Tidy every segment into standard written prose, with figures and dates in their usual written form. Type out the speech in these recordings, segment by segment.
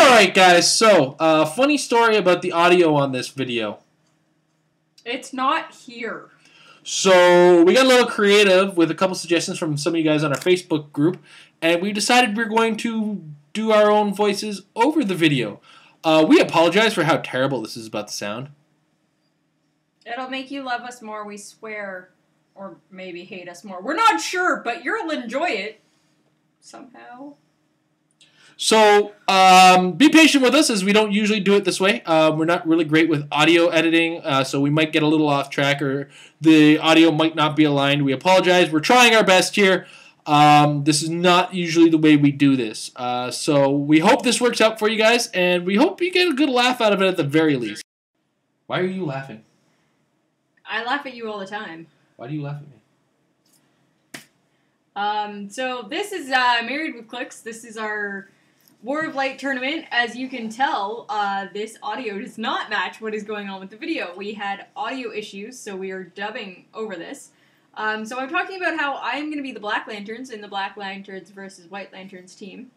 Alright guys, so, funny story about the audio on this video. It's not here. So, we got a little creative with a couple suggestions from some of you guys on our Facebook group, and we decided we're going to do our own voices over the video. We apologize for how terrible this is about to sound. It'll make you love us more, we swear. Or maybe hate us more. We're not sure, but you'll enjoy it. Somehow. So, be patient with us as we don't usually do it this way. We're not really great with audio editing, so we might get a little off track or the audio might not be aligned. We apologize. We're trying our best here. This is not usually the way we do this. So we hope this works out for you guys, and we hope you get a good laugh out of it at the very least. Why are you laughing? I laugh at you all the time. Why do you laugh at me? So this is Married with Clix. This is our War of Light tournament. As you can tell, this audio does not match what is going on with the video. We had audio issues, so we are dubbing over this. So I'm talking about how I am going to be the Black Lanterns in the Black Lanterns versus White Lanterns team.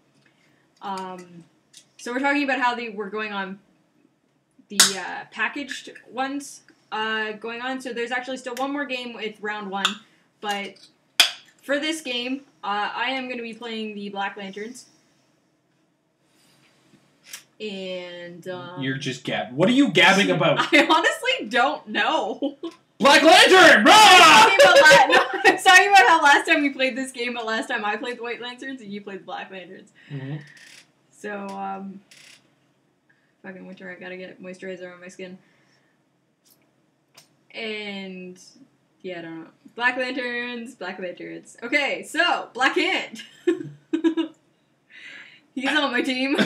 So we're talking about how we're going on the packaged ones going on. So there's actually still one more game with round one, but for this game, I am going to be playing the Black Lanterns. And, You're just gabbing. What are you gabbing about? I honestly don't know. Black Lantern! I was talking about how last time we played this game, but last time I played the White Lanterns and you played the Black Lanterns. Mm-hmm. So, fucking winter, I gotta get moisturizer on my skin. And, yeah, I don't know. Black Lanterns, Black Lanterns. Okay, so, Black Hand. He's on my team.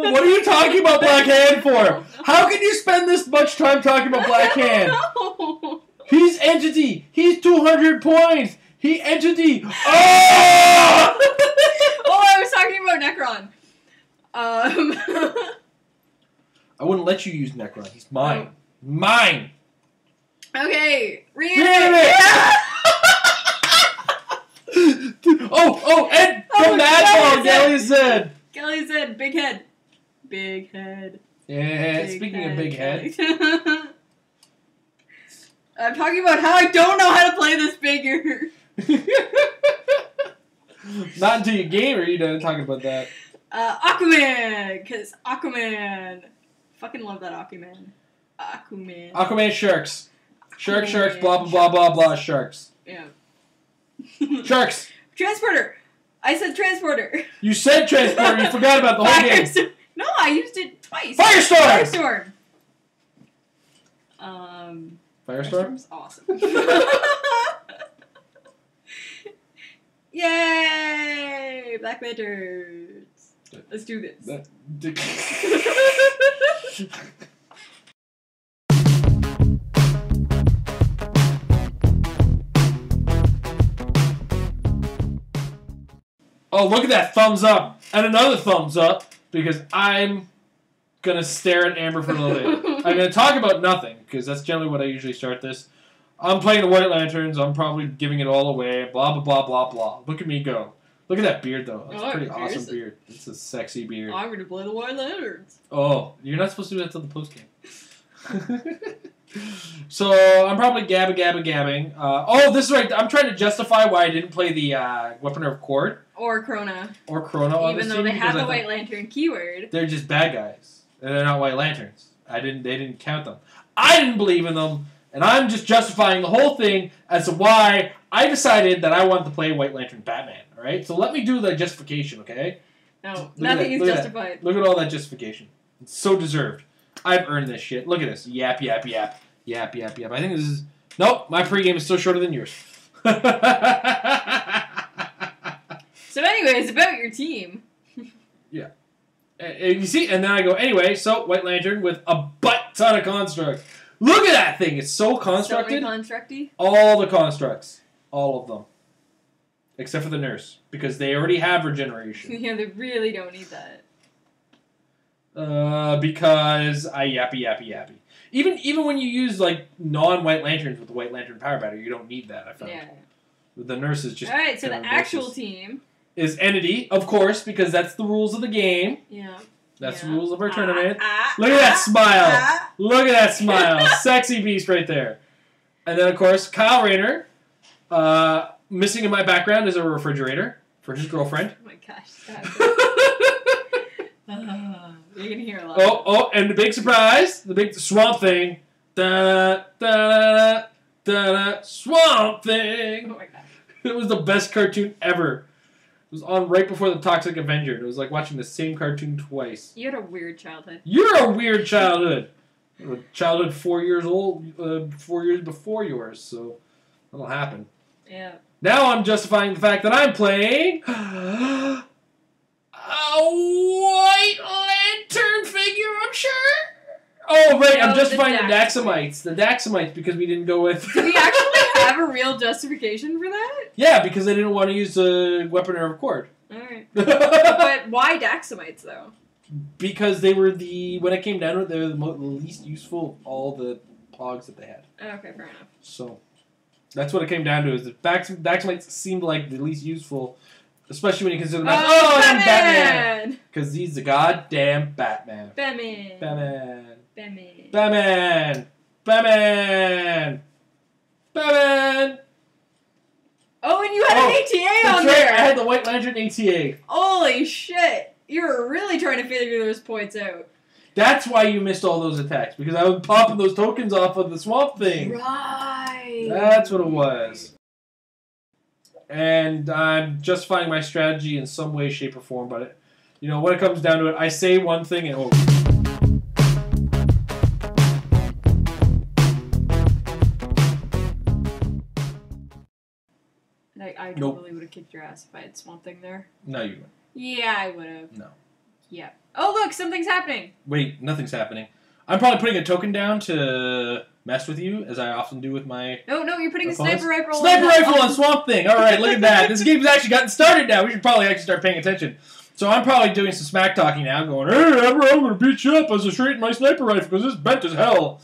What are you talking about Black Hand for? How can you spend this much time talking about Black Hand? No. He's entity. He's 200 points. He entity. Oh! Oh, I was talking about Necron. I wouldn't let you use Necron. He's mine. Mine. Okay, Reanimate! Yeah! Oh, Ed from Madball, Gelly said. Gelly said, big head. Big head. Yeah, Big speaking head, of big head. I'm talking about how I don't know how to play this figure. Not until you game or you done talking about that. Aquaman, because Aquaman. Fucking love that Aquaman. Aquaman. Aquaman sharks. Sharks, blah, blah, blah, blah, blah, sharks. Yeah. Sharks. Transporter. I said transporter. You said transporter. You forgot about the whole game. No, I used it twice. Firestorm. Firestorm. Firestorm's awesome. Yay! Black Lanterns. Let's do this. Oh, look at that thumbs up. And another thumbs up because I'm going to stare at Amber for a little bit. I'm going to talk about nothing because that's generally what I usually start this. I'm playing the White Lanterns. I'm probably giving it all away. Blah, blah, blah, blah, blah. Look at me go. Look at that beard, though. That's a pretty awesome beard. It's a sexy beard. I'm going to play the White Lanterns. Oh, you're not supposed to do that until the post-game. So, I'm probably gabbing. Oh, this is right. I'm trying to justify why I didn't play the Weaponer of Cord. Or Krona. On Even though they have the White Lantern keyword. They're just bad guys. And they're not White Lanterns. They didn't count them. I didn't believe in them. And I'm just justifying the whole thing as to why I decided that I wanted to play White Lantern Batman. Alright? So let me do the justification, okay? No, nothing is justified. Look at all that justification. It's so deserved. I've earned this shit. Look at this. Yap, yap, yap. Yap, yap, yap. I think this is... Nope, my pregame is still shorter than yours. So anyways, about your team. Yeah. You see, and then I go, anyway, so White Lantern with a butt ton of constructs. Look at that thing. It's so constructed. So constructy? All the constructs. All of them. Except for the nurse. Because they already have regeneration. Yeah, they really don't need that. Because I yappy. Even when you use like non-White Lanterns with the White Lantern power battery, you don't need that. I found. Yeah. The nurse is just. All right, so the actual team is Entity, of course, because that's the rules of the game. Yeah. That's the rules of our tournament. Look at that smile. Look at that smile. Sexy beast right there. And then, of course, Kyle Rayner. Missing in my background is a refrigerator for his girlfriend. Oh my gosh. You're going to hear a lot. Oh, and the big surprise. The big Swamp Thing. Da-da-da-da, Swamp Thing. Oh my gosh. It was the best cartoon ever. It was on right before the Toxic Avenger. It was like watching the same cartoon twice. You had a weird childhood. You're a weird childhood. Childhood 4 years old, 4 years before yours, so that'll happen. Yeah. Now I'm justifying the fact that I'm playing a White Lantern figure, I'm sure. Oh, right, I'm justifying the Daxamites. The Daxamites, because we didn't go with... Did we actually have a real justification for that? Yeah, because they didn't want to use a weapon or a cord. Alright. But why Daxamites, though? Because they were when it came down to it, they were the least useful of all the pogs that they had. Okay, fair enough. So, that's what it came down to, is that Daxamites seemed like the least useful, especially when you consider them as, Batman! Because he's the goddamn Batman. Batman. Batman. Batman. Batman. Batman. Batman. Oh, and you had an ATA on right, there! I had the White Lantern ATA. Holy shit! You were really trying to figure those points out. That's why you missed all those attacks, because I was popping those tokens off of the Swamp Thing. Right. That's what it was. And I'm justifying my strategy in some way, shape, or form, but when it comes down to it, I say one thing and I totally would have kicked your ass if I had Swamp Thing there. No, you wouldn't. Yeah, I would have. No. Yeah. Oh, look, something's happening. Wait, nothing's happening. I'm probably putting a token down to mess with you, as I often do with my... No, you're putting opponents. a sniper rifle Sniper rifle on Swamp Thing! Alright, look at that. This game's actually gotten started now. We should probably actually start paying attention. So I'm probably doing some smack talking now, going, hey, I'm going to beat you up as I straighten my sniper rifle, because this is bent as hell.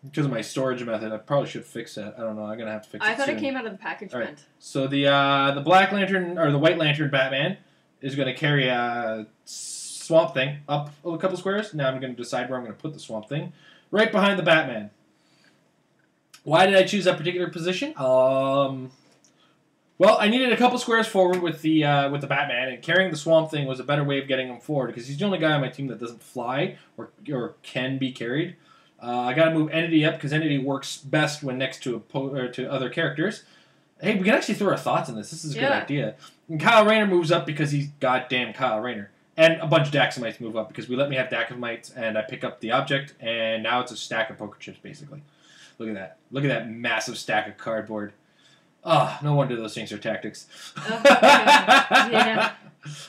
Because of my storage method, I probably should fix that. I don't know. I'm gonna have to fix it. I thought soon. it came out of the package Right. vent. So the Black Lantern or the White Lantern Batman is gonna carry a Swamp Thing up a couple squares. Now I'm gonna decide where I'm gonna put the Swamp Thing. Right behind the Batman. Why did I choose that particular position? Well, I needed a couple squares forward with the Batman, and carrying the Swamp Thing was a better way of getting him forward because he's the only guy on my team that doesn't fly or can be carried. I got to move Entity up because Entity works best when next to to other characters. Hey, we can actually throw our thoughts in this. This is a good idea. And Kyle Rayner moves up because he's goddamn Kyle Rayner. And a bunch of Daxamites move up because we let me have Daxamites and I pick up the object, and now it's a stack of poker chips, basically. Look at that. Look at that massive stack of cardboard. Ah, no wonder those things are tactics. Yeah.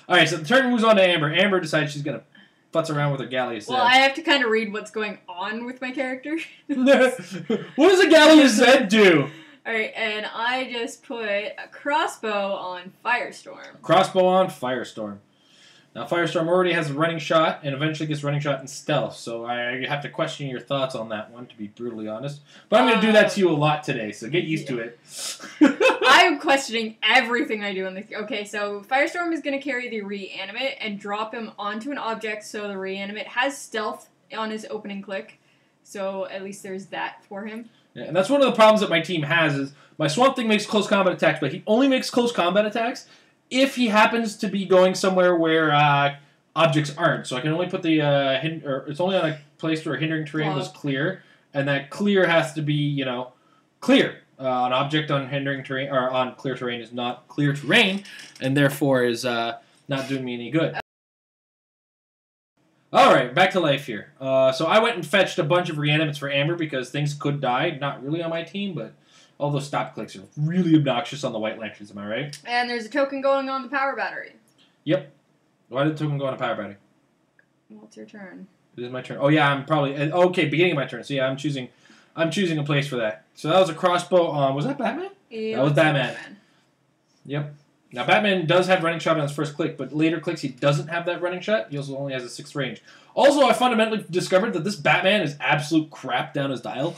All right, so the turn moves on to Amber. Amber decides she's going to futz around with her Gallius Zed. Well, I have to kind of read what's going on with my character. What does a Gallius Zed do? Alright, and I just put a crossbow on Firestorm. Crossbow on Firestorm. Now, Firestorm already has a running shot, and eventually gets running shot in stealth, so I have to question your thoughts on that one, to be brutally honest. But I'm going to do that to you a lot today, so get used to it. I'm questioning everything I do in this. Okay, so Firestorm is going to carry the Reanimate and drop him onto an object, so the Reanimate has stealth on his opening click, so at least there's that for him. Yeah, and that's one of the problems that my team has, is my Swamp Thing makes close combat attacks, but he only makes close combat attacks if he happens to be going somewhere where objects aren't. So I can only put the it's only on a place where hindering terrain was clear, and that clear has to be, clear. An object on hindering terrain or on clear terrain is not clear terrain, and therefore is not doing me any good. All right, back to life here. So I went and fetched a bunch of reanimates for Amber because things could die. Not really on my team, but all those stop clicks are really obnoxious on the White Lanterns, am I right? And there's a token going on the power battery. Yep. Why did the token go on a power battery? Well, it's your turn. It is my turn. Oh yeah, I'm probably okay. Beginning of my turn. So yeah, I'm choosing a place for that. So that was a crossbow on. Was that Batman? Yeah, that was Batman. Yep. Now, Batman does have running shot on his first click, but later clicks he doesn't have that running shot. He also only has a 6th range. Also, I fundamentally discovered that this Batman is absolute crap down his dial.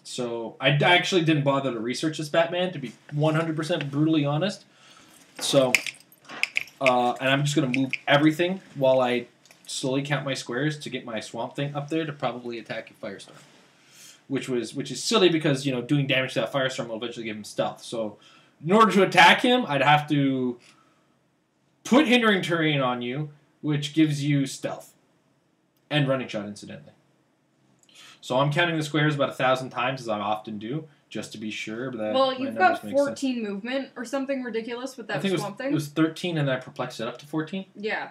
So I actually didn't bother to research this Batman, to be 100% brutally honest. So, and I'm just going to move everything while I slowly count my squares to get my Swamp Thing up there to probably attack a Firestorm. Which is silly because, you know, doing damage to that Firestorm will eventually give him stealth. So, in order to attack him, I'd have to put hindering terrain on you, which gives you stealth. And running shot, incidentally. So I'm counting the squares about 1,000 times, as I often do, just to be sure. That well, you've got 14 movement or something ridiculous with that Swamp Thing. It was 13, and then I perplexed it up to 14. Yeah.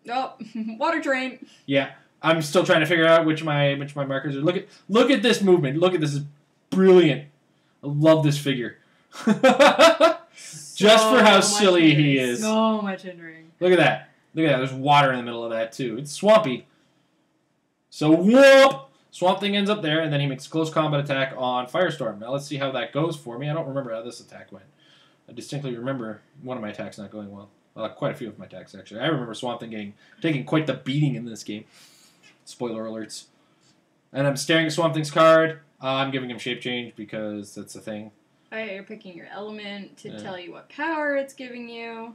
Oh, water drain. Yeah. I'm still trying to figure out which of my markers are. Look at this movement. Look at this. It's brilliant. I love this figure. Just for how silly he is. So much hindering. Look at that. Look at that. There's water in the middle of that, too. It's swampy. So, whoop! Swamp Thing ends up there, and then he makes a close combat attack on Firestorm. Now, let's see how that goes for me. I don't remember how this attack went. I distinctly remember one of my attacks not going well. Quite a few of my attacks, actually. I remember Swamp Thing taking quite the beating in this game. Spoiler alerts. And I'm staring at Swamp Thing's card. I'm giving him Shape Change because that's a thing. Alright, you're picking your element to tell you what power it's giving you.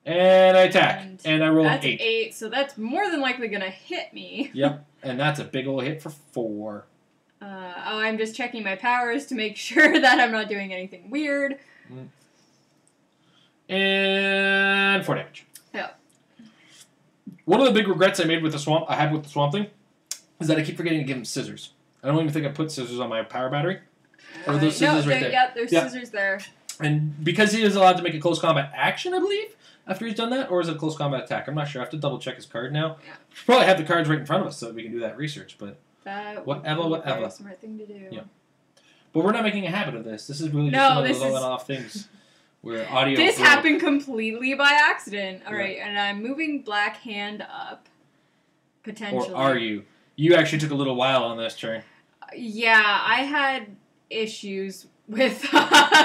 And I attack. And I roll an 8. That's 8, so that's more than likely going to hit me. Yep. And that's a big old hit for 4. I'm just checking my powers to make sure that I'm not doing anything weird. And 4 damage. Yeah. One of the big regrets I had with the Swamp Thing is that I keep forgetting to give him scissors. I don't even think I put scissors on my power battery. Or those scissors right there. Yeah, there's scissors there. And because he is allowed to make a close combat action, I believe, after he's done that, or is it a close combat attack? I'm not sure. I have to double check his card now. Yeah. We probably have the cards right in front of us so that we can do that research, but whatever. Smart thing to do. Yeah. But we're not making a habit of this. This is really just one of those on and off things where audio. This happened completely by accident. All right, and I'm moving Black Hand up, potentially. Or are you? You actually took a little while on this turn. Yeah, I had issues with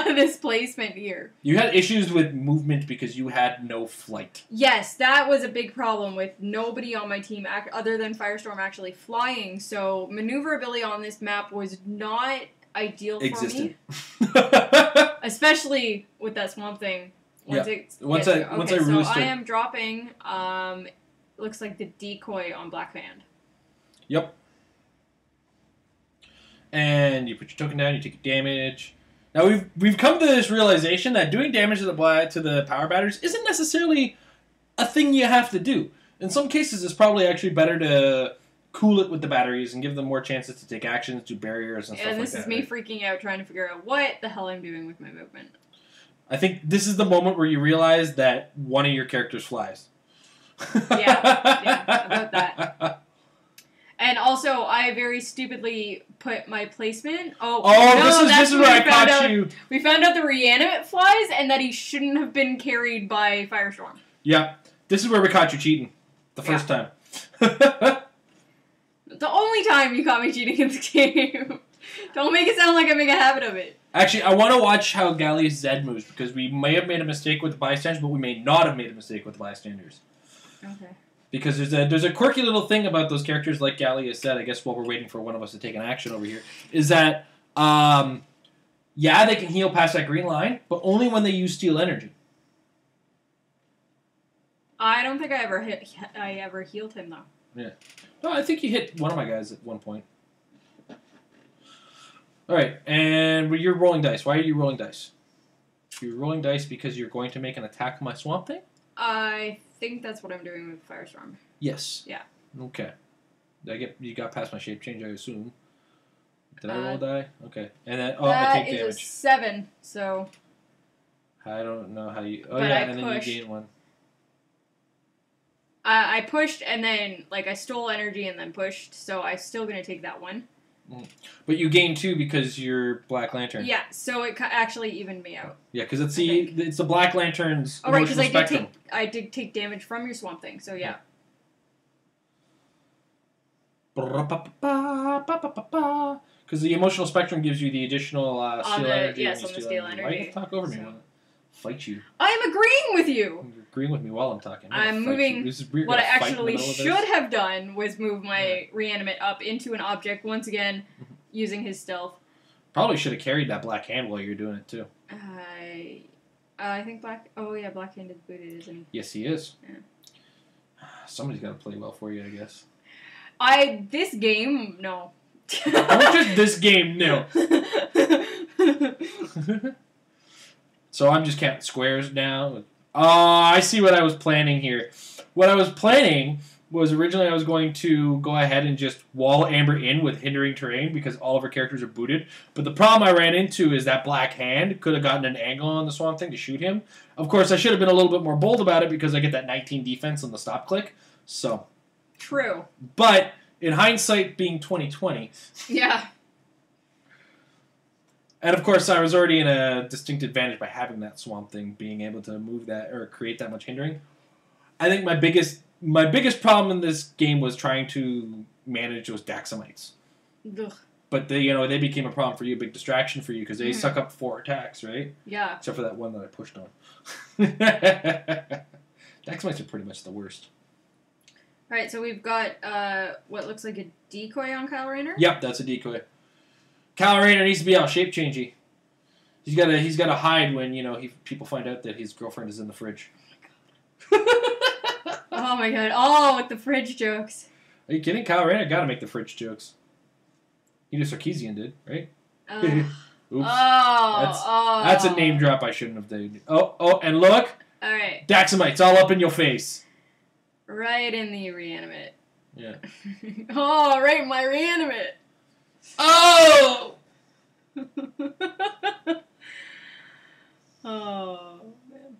this placement here. You had issues with movement because you had no flight. Yes, that was a big problem with nobody on my team other than Firestorm actually flying. So maneuverability on this map was not ideal for me. Especially with that Swamp Thing. Once I really so I am dropping, looks like the decoy on Black Hand. Yep. And you put your token down, you take damage. Now we've come to this realization that doing damage to the power batteries isn't necessarily a thing you have to do. In some cases, it's probably actually better to cool it with the batteries and give them more chances to take actions, do barriers and stuff like that. And this is me freaking out trying to figure out what the hell I'm doing with my movement. I think this is the moment where you realize that one of your characters flies. Yeah, about that. And also, I very stupidly put my placement. This is where I caught you. We found out the reanimate flies and that he shouldn't have been carried by Firestorm. Yeah, this is where we caught you cheating. The first time. The only time you caught me cheating in the game. Don't make it sound like I make a habit of it. Actually, I want to watch how Gallius Zed moves because we may have made a mistake with the bystanders, but we may not have made a mistake with the bystanders. Okay. Because there's a quirky little thing about those characters like Gallius said, I guess while we're waiting for one of us to take an action over here, is that, they can heal past that green line, but only when they use Steel Energy. I don't think I ever healed him, though. Yeah. No, I think you hit one of my guys at one point. Alright, and you're rolling dice. Why are you rolling dice? You're rolling dice because you're going to make an attack on my Swamp Thing? I think that's what I'm doing with Firestorm. Yes. Yeah. Okay. You got past my shape change, I assume. Did I roll a die? Okay. And then I take damage. That is a 7, so. I don't know how you. Then you gain 1. I pushed and then I stole energy and then pushed, so I'm still gonna take that 1. But you gain 2 because you're Black Lantern. Yeah, so it actually evened me out. Yeah, because it's the Black Lantern's emotional spectrum. I did take damage from your Swamp Thing, so yeah. Because the emotional spectrum gives you the additional steel energy. Yes, on the steel energy. Why you talk over me? Fight you. I'm agreeing with you. You're agreeing with me while I'm talking. I'm moving. What I actually should have done was move my reanimate up into an object once again, using his stealth. Probably should have carried that black hand while you're doing it too. I think black. Oh yeah, black hand is booted, isn't he? Yes, he is. Yeah. Somebody's got to play well for you, I guess. This game, no. Not just this game, no. So I'm just counting squares now. Oh, I see what I was planning here. What I was planning was originally I was going to go ahead and just wall Amber in with hindering terrain because all of her characters are booted. But the problem I ran into is that black hand could have gotten an angle on the Swamp Thing to shoot him. Of course, I should have been a little bit more bold about it because I get that 19 defense on the stop click. So true. But in hindsight, being 2020. Yeah. And of course, I was already in a distinct advantage by having that Swamp Thing, being able to move that or create that much hindering. I think my biggest problem in this game was trying to manage those Daxamites. Ugh. But they became a problem for you, a big distraction for you because they suck up 4 attacks, right? Yeah. Except for that one that I pushed on. Daxamites are pretty much the worst. All right, so we've got what looks like a decoy on Kyle Rayner. Yep, that's a decoy. Kyle Rayner needs to be out shape changey. He's got to hide when people find out that his girlfriend is in the fridge. Oh my god! Oh, with the fridge jokes. Are you kidding? Kyle Rayner got to make the fridge jokes. Sarkeesian did, right? Oops. That's a name drop I shouldn't have done. Oh, and look. All right. Daxamites all up in your face. Right in the reanimate. Yeah. Oh, right in my reanimate. Oh! Oh, man.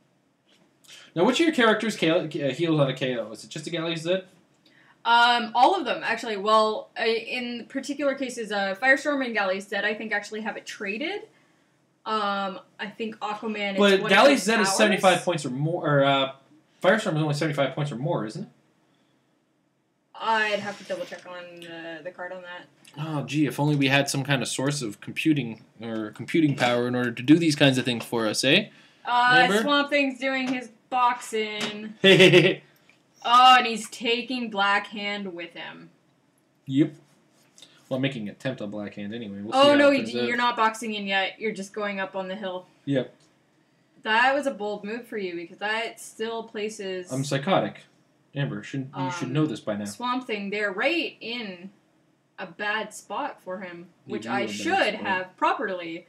Now, which of your characters heals on a KO? Is it just a Galley Z? All of them, actually. Well, in particular cases, Firestorm and Galley Z, I think, actually have it traded. I think Aquaman is But one Galley of his Z is powers. 75 points or more. Or Firestorm is only 75 points or more, isn't it? I'd have to double check on the card on that. Oh, gee, if only we had some kind of source of computing power in order to do these kinds of things for us, eh? Swamp Thing's doing his boxing. Yep. Oh, and he's taking Black Hand with him. Well, I'm making an attempt on Black Hand anyway. We'll oh, no, you're not boxing in yet. You're just going up on the hill. Yep. That was a bold move for you because that still places... I'm psychotic. Amber, you should know this by now. Swamp Thing, they're right in a bad spot for him, which I should have properly.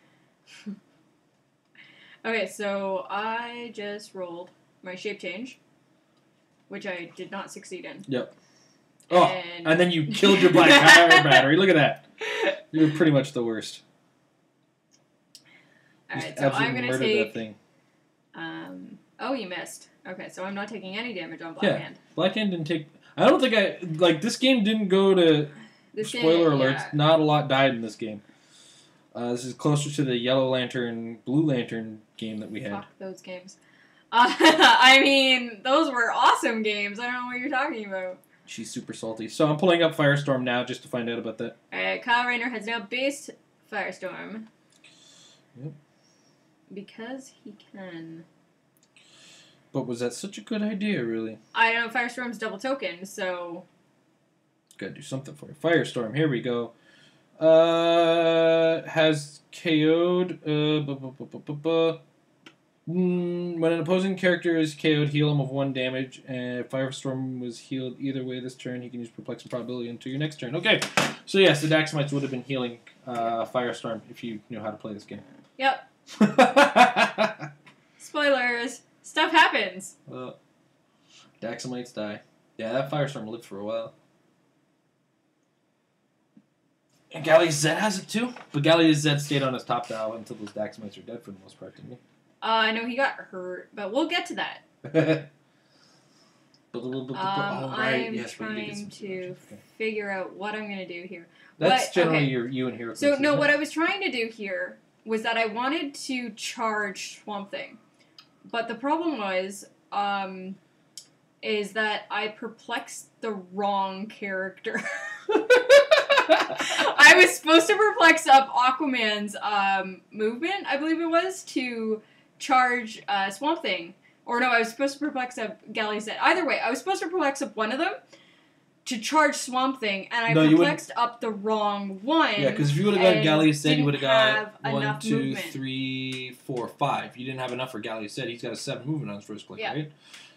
Okay, so I just rolled my shape change, which I did not succeed in. Yep. Oh, and then you killed your black battery. Look at that. You're pretty much the worst. Alright, so I'm going to take... That thing. Oh, you missed. Okay, so I'm not taking any damage on Black Hand. Black Hand didn't take... I don't think this game didn't go to... Spoiler alerts, not a lot died in this game. This is closer to the Yellow Lantern, Blue Lantern game that we had. Fuck those games. I mean, those were awesome games. I don't know what you're talking about. She's super salty. So I'm pulling up Firestorm now just to find out about that. Alright, Kyle Rayner has now based Firestorm. Yep. Because he can. But was that such a good idea, really? I don't know, Firestorm's double token, so... Gotta do something for it. Firestorm, here we go. Has KO'd... when an opposing character is KO'd, heal him of 1 damage. And if Firestorm was healed either way this turn, he can use Perplex and Probability until your next turn. Okay, so yes, the Daxamites would have been healing Firestorm if you knew how to play this game. Yep. Spoilers. Stuff happens. Daxamites die. Yeah, that Firestorm lived for a while. And Galley Z has it too? But Galley Z stayed on his top dial until those Daxamites are dead for the most part, didn't he? I know he got hurt, but we'll get to that. I'm trying to figure out what I'm going to do here. That's generally you and Heroclix. So, no, what I was trying to do here was that I wanted to charge Swamp Thing. But the problem was, is that I perplexed the wrong character. I was supposed to perplex up Aquaman's movement, I believe it was, to charge Swamp Thing. Or no, I was supposed to perplex up Galley-Set. Either way, I was supposed to perplex up one of them to charge Swamp Thing, and I perplexed up the wrong one. Yeah, because if you would have got Galley-Set, you would have got 1, 2, movement. 3, 4, 5. You didn't have enough for Galley-Set. He's got a 7 movement on his first click, right?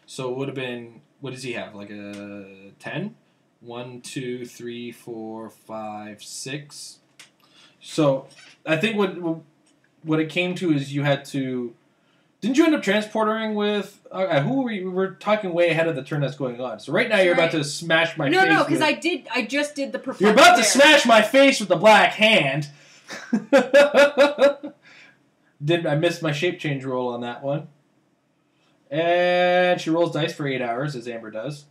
So it would have been, what does he have? Like a 10? 1, 2, 3, 4, 5, 6. So I think what it came to is you had to. Didn't you end up transportering with who were you? We're talking way ahead of the turn that's going on. So right now you're about to smash my face. No, because I just did the perplex. You're about to smash my face with the black hand. I missed my shape change roll on that one. And she rolls dice for 8 hours, as Amber does.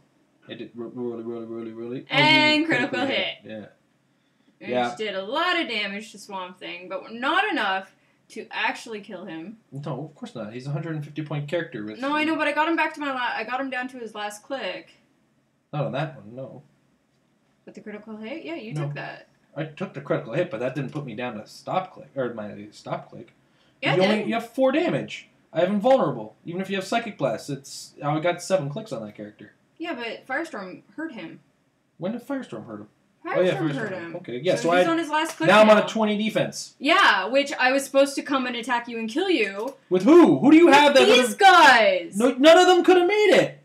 It did really. And critical hit. Yeah. Which did a lot of damage to Swamp Thing, but not enough to actually kill him. No, of course not. He's a 150-point character. No, I know, but I got him back to I got him down to his last click. Not on that one, no. With the critical hit? Yeah, you took that. I took the critical hit, but that didn't put me down to stop click, or my stop click. Yeah, you have 4 damage. I have invulnerable. Even if you have Psychic Blast, I got 7 clicks on that character. Yeah, but Firestorm hurt him. When did Firestorm hurt him? Firestorm hurt him. Okay, yeah, so he's on his last click now I'm on a 20 defense. Yeah, which I was supposed to come and attack you and kill you. With who? Who do you have that? These guys! No, none of them could have made it.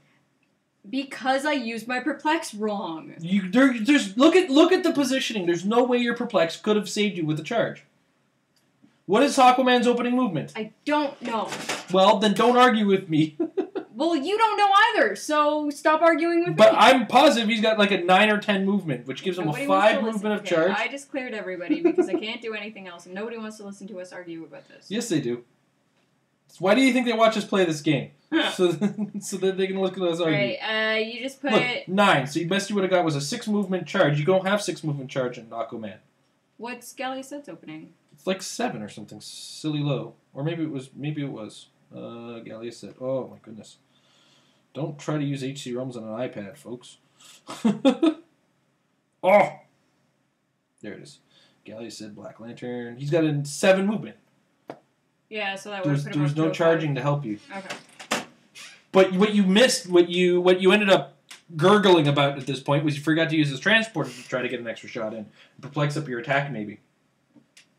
Because I used my perplex wrong. Look at the positioning. There's no way your perplex could have saved you with the charge. What is Aquaman's opening movement? I don't know. Well, then don't argue with me. Well, you don't know either, so stop arguing with me. But I'm positive he's got like a 9 or 10 movement, which gives him a 5 movement of charge. I just cleared everybody because I can't do anything else, and nobody wants to listen to us argue about this. Yes, they do. Why do you think they watch us play this game? so that they can look at us argue. Right, you just put... Look, 9. So the best you would have got was a 6 movement charge. You don't have 6 movement charge in Aquaman. What's Galley-Set's opening? It's like 7 or something. Silly low. Or maybe it was. Galley-Set. Oh my goodness. Don't try to use HC ROMs on an iPad, folks. Oh! There it is. Galley-Set, Black Lantern. He's got a 7 movement. Yeah, so that was There's no charging to help you. Okay. But what you missed, what you ended up gurgling about at this point was you forgot to use his transporter to try to get an extra shot in. Perplex up your attack, maybe.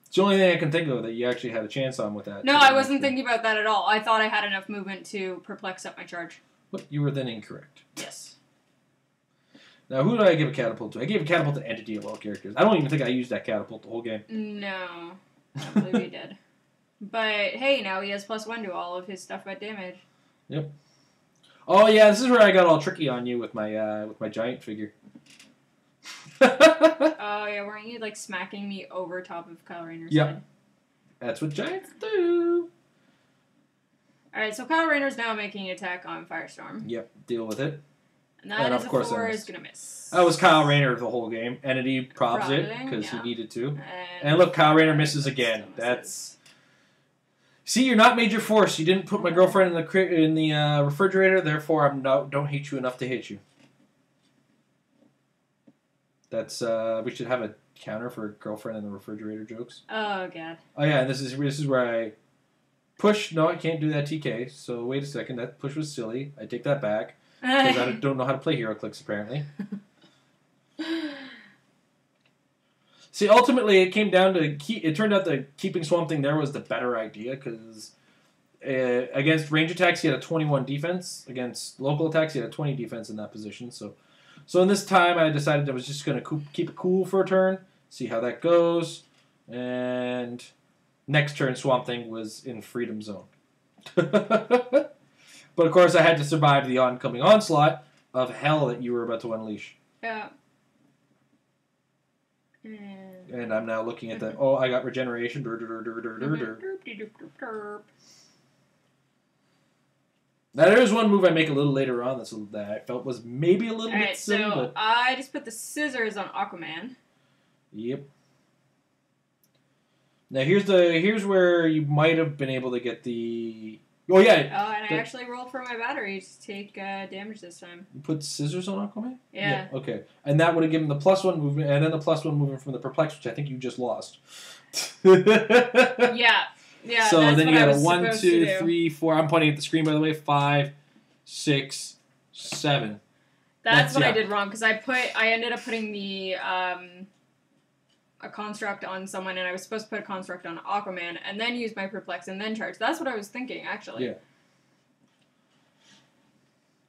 It's the only thing I can think of that you actually had a chance on with that. No, I wasn't thinking about that at all. I thought I had enough movement to perplex up my charge. But you were then incorrect. Yes. Now, who did I give a catapult to? I gave a catapult to Entity of all characters. I don't even think I used that catapult the whole game. No. I don't believe he did. But, hey, now he has +1 to all of his stuff about damage. Yep. Oh, yeah, this is where I got all tricky on you with my giant figure. Oh, yeah, weren't you, like, smacking me over top of Kyle Rayner's head? That's what giants do. Alright, so Kyle Rayner's now making an attack on Firestorm. Yep, deal with it. And that is a 4 is going to miss. That was Kyle Rayner the whole game. Entity probs it because he needed to. And look, Kyle Rayner misses again. That's... See, you're not Major Force. You didn't put my girlfriend in the refrigerator, therefore don't hate you enough to hit you. That's we should have a counter for girlfriend in the refrigerator jokes. Oh god. Oh yeah, and this is where I push. No, I can't do that TK. So wait a second, that push was silly. I take that back because I don't know how to play Heroclix apparently. See, ultimately, it came down to it turned out that keeping Swamp Thing there was the better idea because against range attacks he had a 21 defense. Against local attacks he had a 20 defense in that position. So in this time I decided I was just going to keep it cool for a turn, see how that goes, and next turn Swamp Thing was in Freedom Zone. But of course I had to survive the oncoming onslaught of hell that you were about to unleash. Yeah. And I'm now looking at that. Oh, I got regeneration. Now there is one move I make a little later on that I felt was maybe a little bit silly. So but... I just put the scissors on Aquaman. Yep. Now here's where you might have been able to get the... Oh yeah. Oh, and I actually rolled for my battery to take damage this time. You put scissors on Aquaman? Yeah. Okay. And that would have given the +1 movement, and then the +1 movement from the perplex, which I think you just lost. Yeah. Yeah, so that's then what you I got a was 1, supposed 2, to do. 3, 4. I'm pointing at the screen, by the way. 5, 6, 7. That's what yeah. I did wrong, because I ended up putting the, a construct on someone, and I was supposed to put a construct on Aquaman, and then use my perplex, and then charge. That's what I was thinking, actually. Yeah.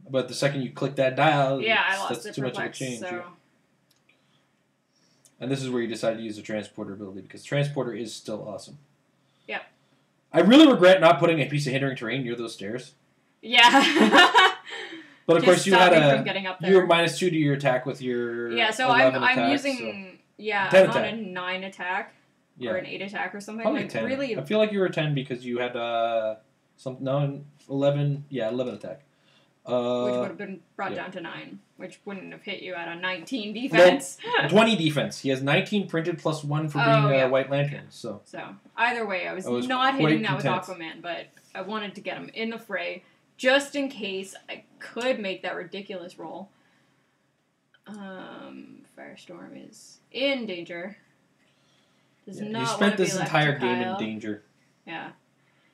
But the second you click that dial, Yeah, I lost that's the too much of a perplex, change. so... Yeah. And this is where you decided to use the transporter ability, because transporter is still awesome. Yep. I really regret not putting a piece of hindering terrain near those stairs. Yeah. But of course you had from getting up there. you were -2 to your attack with your yeah. So 11 I'm attacks, using I'm 10 on attack. a 9 attack or an 8 attack or something. Probably like 10. really. I feel like you were 10 because you had 11. Yeah, 11 attack. Which would have been brought down to 9, which wouldn't have hit you at a 19 defense. No, 20 defense. He has 19 printed plus 1 for being a White Lantern. So either way, I was not hitting that with Aquaman, but I wanted to get him in the fray just in case I could make that ridiculous roll. Firestorm is in danger. Does not he want spent to be this left entire to game Kyle. in danger. Yeah.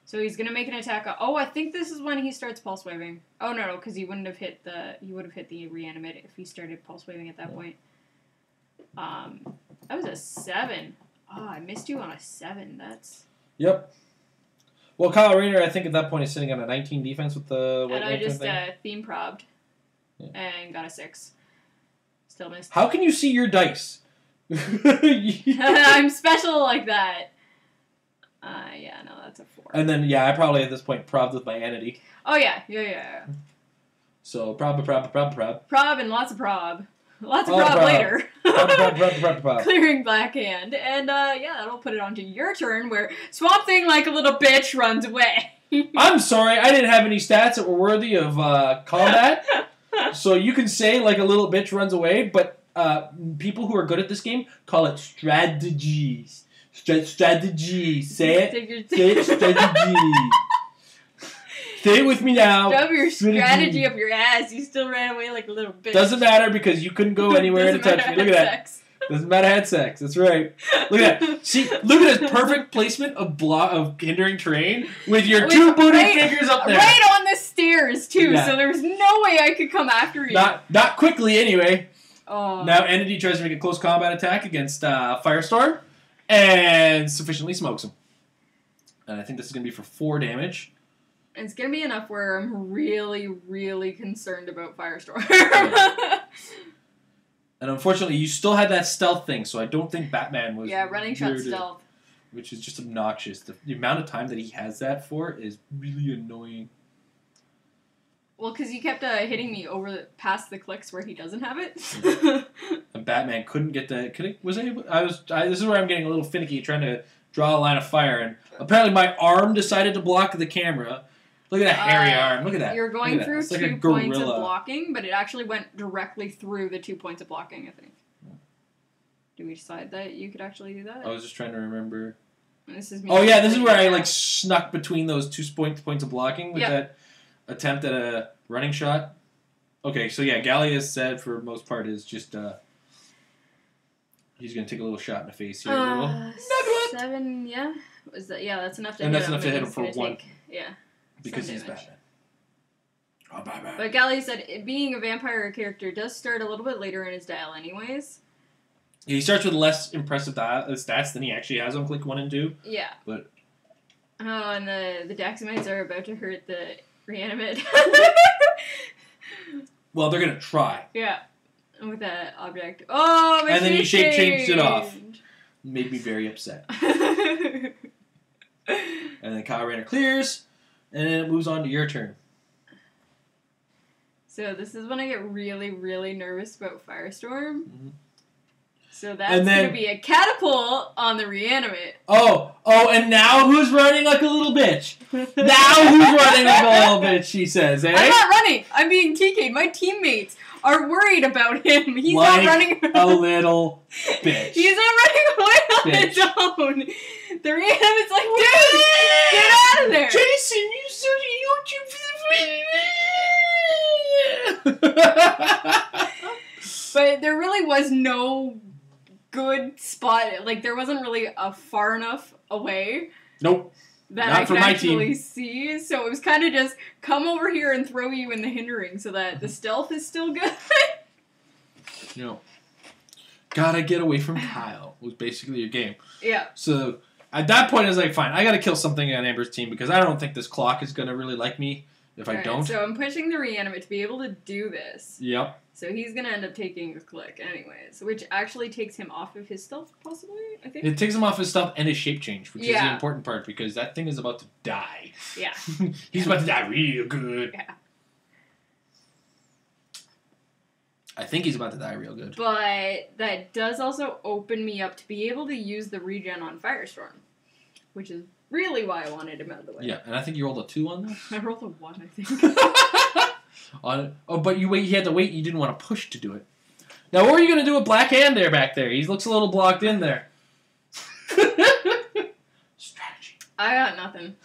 So he's gonna make an attack. Oh, I think this is when he starts pulse waving. Oh no, because he wouldn't have hit the. He would have hit the reanimate if he started pulse waving at that point. That was a 7. Oh, I missed you on a 7. That's. Yep. Well, Kyle Rayner, I think at that point is sitting on a 19 defense with the White And I Lantern just thing. theme probed and got a 6. Still missed. How can you see your dice? I'm special like that. Yeah, no, that's a 4. And then, I probably at this point probbed with my entity. Oh, yeah. So, prob. Prob and lots of prob. Lots of prob later. Prob. Clearing Blackhand. And, that'll put it onto your turn where Swamp Thing, like a little bitch, runs away. I'm sorry, I didn't have any stats that were worthy of combat. So you can say, like a little bitch runs away, but people who are good at this game call it strategies. Strategy. Say it. Say it. Strategy. Say it with me now. Shove your strategy up your ass. You still ran away like a little bitch. Doesn't matter because you couldn't go anywhere to touch me. Look at that. Doesn't matter had sex. That's right. Look at that. See, look at his perfect placement of hindering terrain with your two booty fingers up there. Right on the stairs too. Yeah. So there was no way I could come after you. Not quickly anyway. Oh. Now Entity tries to make a close combat attack against Firestorm and sufficiently smokes him. And I think this is going to be for 4 damage. It's going to be enough where I'm really, really concerned about Firestorm. And unfortunately, you still had that stealth thing, so I don't think Batman was... Yeah, running shot stealth. Which is just obnoxious. The amount of time that he has that for is really annoying. Well, because he kept hitting me past the Clix where he doesn't have it. And Batman couldn't get the... This is where I'm getting a little finicky, trying to draw a line of fire, and apparently my arm decided to block the camera. Look at that hairy arm. Look at that. You're going through it's 2 like points of blocking, but it actually went directly through the 2 points of blocking, I think. Did we decide that you could actually do that? I was just trying to remember. This is me. Oh, yeah, this is where I snuck between those 2 points of blocking with that attempt at a running shot. Okay, so yeah, Gallius said for the most part is just he's going to take a little shot in the face here. 7, yeah? Was that, that's enough to hit him. And that's enough to hit him for 1. Yeah. Because he's Batman. Oh, Batman. But Gallius said being a vampire character does start a little bit later in his dial anyways. Yeah, he starts with less impressive stats than he actually has on Click 1 and 2. Yeah. But and the Daxamites are about to hurt the reanimate. Well, they're going to try. Yeah. With that object. Oh, my And then he changed it off. Made me very upset. And then Kyle Rayner clears, and then it moves on to your turn. So this is when I get really, really nervous about Firestorm. Mm-hmm. So that's going to be a catapult on the reanimate. Oh, and now who's running like a little bitch? Now who's running like a little bitch, she says, eh? I'm not running. I'm being TK'd. My teammates are worried about him. He's not running a little bitch. He's not running away on his own. The reanimate's like, dude, get out of there. Jason, you said YouTube. But there really was no good spot. Like, there wasn't really a far enough away. Nope. that Not I for can my actually team. see. So it was kind of just come over here and throw you in the hindering so that the stealth is still good. You know, gotta get away from Kyle was basically your game. Yeah. So at that point, I was like, fine, I gotta kill something on Amber's team because I don't think this clock is gonna really like me if I don't. So I'm pushing the reanimate to be able to do this. Yep. So he's gonna end up taking his click anyways, which actually takes him off of his stealth, possibly, I think. It takes him off his stuff and his shape change, which is the Yeah. important part because that thing is about to die. Yeah. He's about to die real good. Yeah. I think he's about to die real good. But that does also open me up to be able to use the regen on Firestorm, which is really why I wanted him out of the way. Yeah, and I think you rolled a 2 on this. I rolled a 1, I think. But you had to wait. You didn't want to push to do it. Now, what were you going to do with Black Hand there back there? He looks a little blocked in there. Strategy. I got nothing.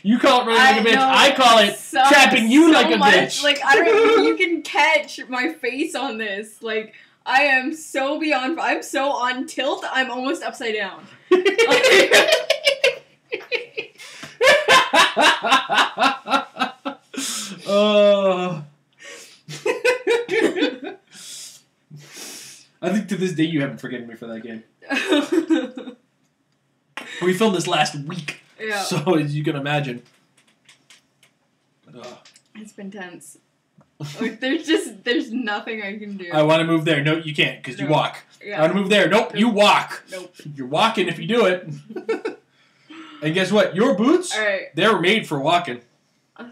You call it running like a bitch. know, I call it sucks trapping you so like a much. bitch. Like, I don't you can catch my face on this. Like, I am so beyond, I'm so on tilt, I'm almost upside down. I think to this day you haven't forgiven me for that game. We filmed this last week, Yeah. so as you can imagine. It's been tense. Like, there's nothing I can do. I want to move there. No, you can't because you No. walk. Yeah. I want to move there. Nope, you walk. Nope. You're walking if you do it. And guess what? Your boots, Alright. they were made for walking.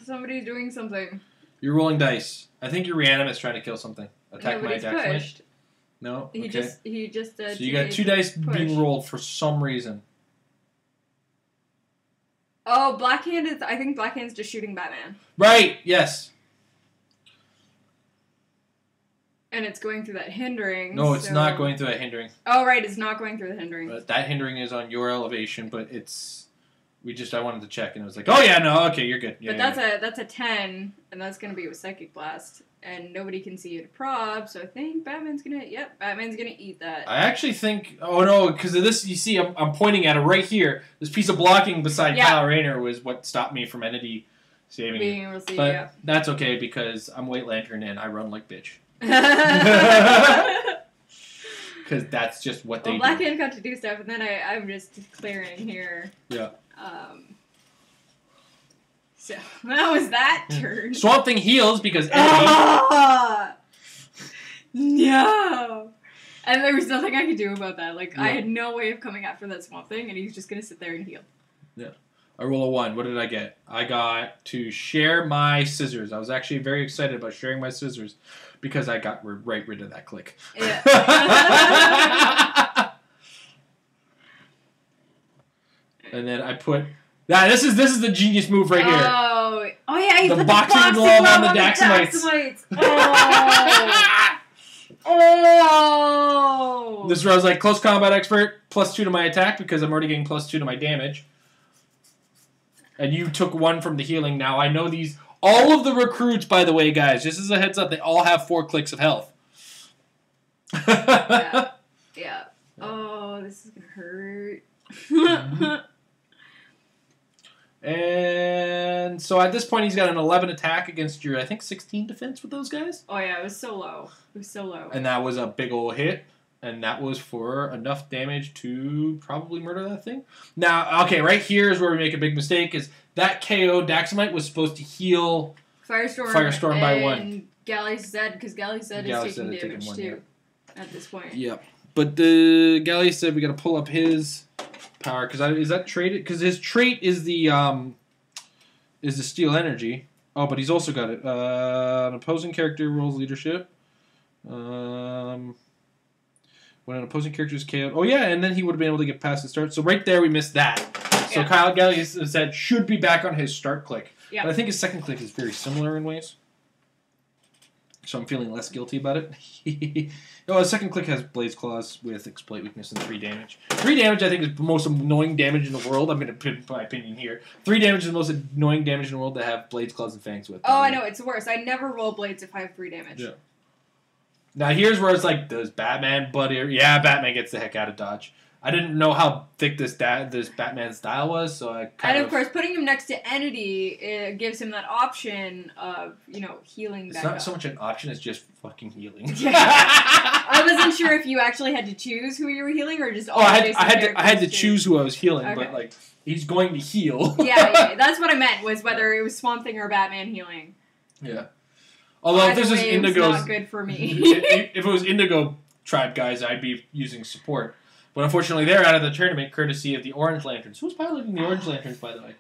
Somebody's doing something. You're rolling dice. I think your reanimate's trying to kill something. Attack my Nobody's attack. pushed. No? He Okay. just So you got 2 dice being rolled for some reason. Oh, Blackhand is, I think Blackhand's just shooting Batman. Right, yes. And it's going through that hindering. No, it's so- not going through that hindering. Oh, right, it's not going through the hindering. But that hindering is on your elevation, but it's... I wanted to check, and it was like, oh yeah, no, okay, you're good. Yeah, But that's a 10, and that's going to be with Psychic Blast, and nobody can see it at prob, so I think Batman's going to eat that. I actually think, oh no, because of this, you see, I'm pointing at it right here. This piece of blocking beside Kyle Rayner was what stopped me from Entity saving Being you. able to see, But yeah. that's okay, because I'm White Lantern, and I run like bitch. Because that's just what they do. Blackhand got to do stuff, and then I'm just clearing here. Yeah. So, that was that turn. Swamp Thing heals because No! And there was nothing I could do about that. Like, I Yeah. had no way of coming after that Swamp Thing, and he's just gonna sit there and heal. Yeah. I roll a 1. What did I get? I got to share my scissors. I was actually very excited about sharing my scissors because I got right rid of that click. Yeah. And then I put... This is the genius move right here. Oh yeah, you The put boxing the boxing glove glove on the Daxamites. Oh! This is where I was like, close combat expert, +2 to my attack because I'm already getting +2 to my damage. And you took 1 from the healing. Now, I know these... All of the recruits, by the way, guys, just as a heads up, they all have 4 clicks of health. Yeah. Oh, this is gonna hurt. And so at this point, he's got an 11 attack against your, I think, 16 defense with those guys. Oh yeah, it was so low. It was so low. And that was a big old hit. And that was for enough damage to probably murder that thing. Now, okay, right here is where we make a big mistake, is that KO Daxamite was supposed to heal Firestorm by and 1. Galley Zed, because Galley Zed is taking is damage taking 1, too. At this point. Yep. But the Galley said we got to pull up his power, because is that traded? Because his trait is the steel energy. Oh, but he's also got it. An opposing character rolls leadership. When an opposing character is KO'd. Oh yeah, and then he would have been able to get past the start. So right there we missed that. So Yeah. Kyle Galley said should be back on his start click. Yeah. But I think his second click is very similar in ways. So I'm feeling less guilty about it. Oh, his second click has Blaze Claws with Exploit Weakness and 3 damage. 3 damage, I think, is the most annoying damage in the world. I'm going to put my opinion here. 3 damage is the most annoying damage in the world to have Blades, Claws, and Fangs with. Oh, I know, it's worse. I never roll blades if I have 3 damage. Yeah. Now, here's where it's like, does Batman butt here? Yeah, Batman gets the heck out of dodge. I didn't know how thick this Batman's dial was, so I kind of course, putting him next to Entity, it gives him that option of, healing back It's not up. so much an option, it's just fucking healing. Yeah. I wasn't sure if you actually had to choose who you were healing or just all I had to choose who I was healing, Okay. but, like, he's going to heal. yeah, that's what I meant, was whether it was Swamp Thing or Batman healing. Yeah. Although if this is Indigo's... It's not good for me. if it was Indigo Tribe guys, I'd be using support. But unfortunately, they're out of the tournament, courtesy of the Orange Lanterns. Who's piloting the Orange Lanterns, by the way?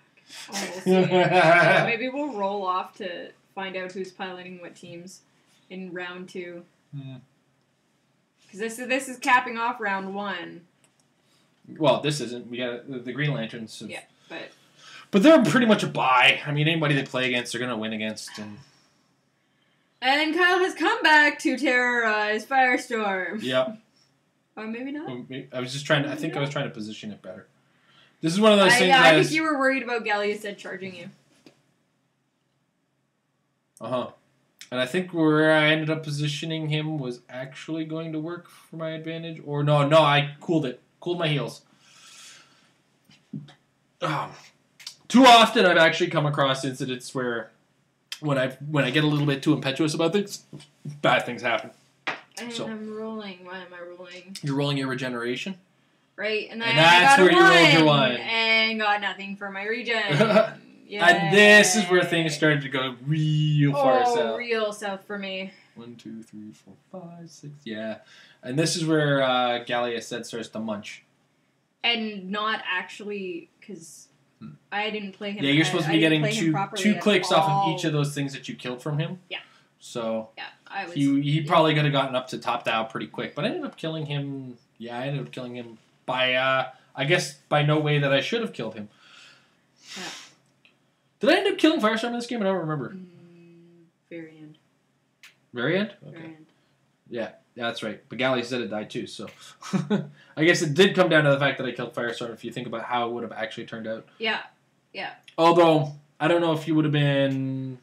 Oh, we'll see. Yeah, maybe we'll roll off to find out who's piloting what teams in round 2. Because this is capping off round 1. Well, this isn't. We got the Green Lanterns. Yeah, but they're pretty much a bye. I mean, anybody they play against, they're gonna win against. And Kyle has come back to terrorize Firestorm. Yep. Or maybe not. I was just trying to. I think I was trying to position it better. This is one of those things. Yeah, I think you were worried about Gallius charging you. And I think where I ended up positioning him was actually going to work for my advantage. Or no, I cooled it. Cooled my heels. Too often I've actually come across incidents where when I get a little bit too impetuous about things, bad things happen. And I'm rolling. Why am I rolling? You're rolling your regeneration. Right, and then that's I got where a you rolled your 1 1. and got nothing for my regen. Yeah. And this is where things started to go real far south. Real south for me. 1, 2, 3, 4, 5, 6. Yeah. And this is where Gallius said starts to munch. And not actually, because I didn't play him. Yeah, you're supposed to be getting two clicks off of each of those things that you killed from him. Yeah. So I was. He probably could have gotten up to top dial pretty quick, but I ended up killing him. Yeah, I ended up killing him by I guess by no way that I should have killed him. Yeah. Did I end up killing Firestorm in this game? I don't remember. Very end. Very end? Okay. Very end. Yeah, that's right. But Gallius said it died too, so I guess it did come down to the fact that I killed Firestorm if you think about how it would have actually turned out. Yeah. Yeah. Although, I don't know if he would have been...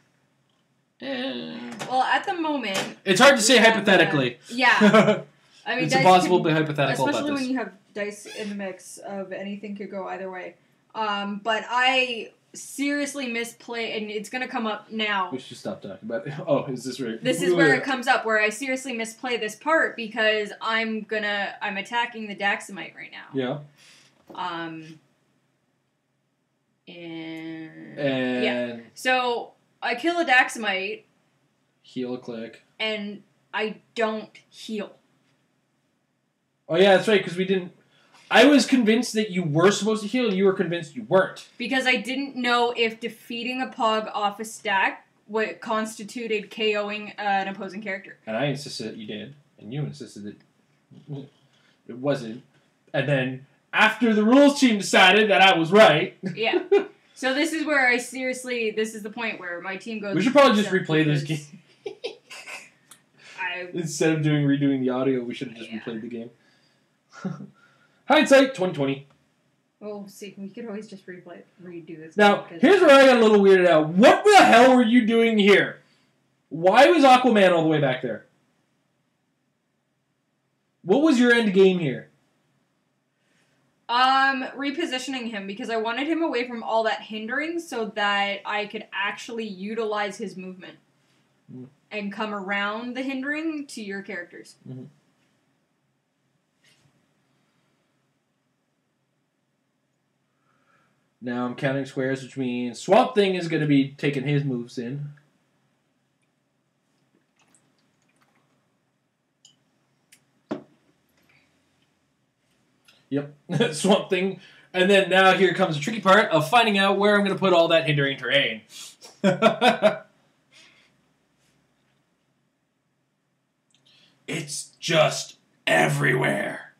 Well, at the moment... It's hard to say hypothetically. Yeah. I mean, it's impossible to be hypothetical especially about this. when you have dice in the mix of anything could go either way. But I seriously misplay, and it's going to come up now. We should stop talking about it. Oh, is this right? This is where it comes up, where I seriously misplay this part because I'm attacking the Daxamite right now. Yeah. And yeah. So I kill a Daxamite. Heal click. And I don't heal. Oh yeah, that's right, because we didn't... I was convinced that you were supposed to heal, and you were convinced you weren't. Because I didn't know if defeating a Pug off a stack what constituted KOing an opposing character. And I insisted that you did, and you insisted that it wasn't. And then, after the rules team decided that I was right... Yeah. So this is where this is the point where my team goes... We should probably just replay this game. Instead of redoing the audio, we should have just replayed the game. Hindsight 2020. Well, see, we could always just redo this. Now, here's where I got a little weirded out. What the hell were you doing here? Why was Aquaman all the way back there? What was your end game here? Repositioning him because I wanted him away from all that hindering so that I could actually utilize his movement and come around the hindering to your characters. Mm-hmm. Now I'm counting squares, which means Swamp Thing is going to be taking his moves in. Yep, Swamp Thing. And then now here comes the tricky part of finding out where I'm going to put all that hindering terrain. It's just everywhere.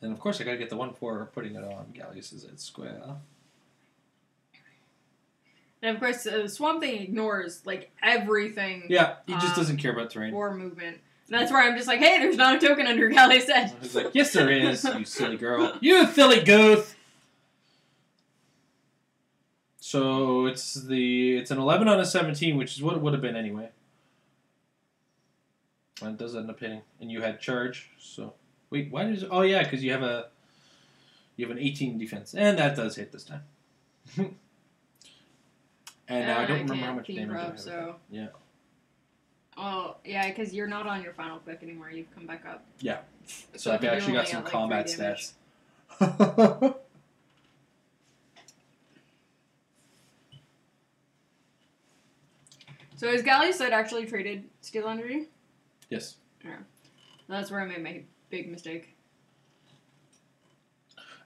And of course I got to get the 1 for putting it on Gallius's at square. And of course, Swamp Thing ignores, like, everything. Yeah, he just doesn't care about terrain. Or movement. And that's where I'm just like, hey, there's not a token under Gallius' head. He's like, yes there is, you silly girl. You silly goof! So it's an 11 on a 17, which is what it would have been anyway. And it does end up hitting. And you had charge, so... Wait, why does... Oh, yeah, because you have an 18 defense. And that does hit this time. And now I don't remember how much damage I have. So. Yeah. Oh, yeah, because you're not on your final click anymore. You've come back up. Yeah. So I've actually got some combat stats. So is Gallius actually traded Steel Energy? Yes. Yeah. That's where I made my big mistake.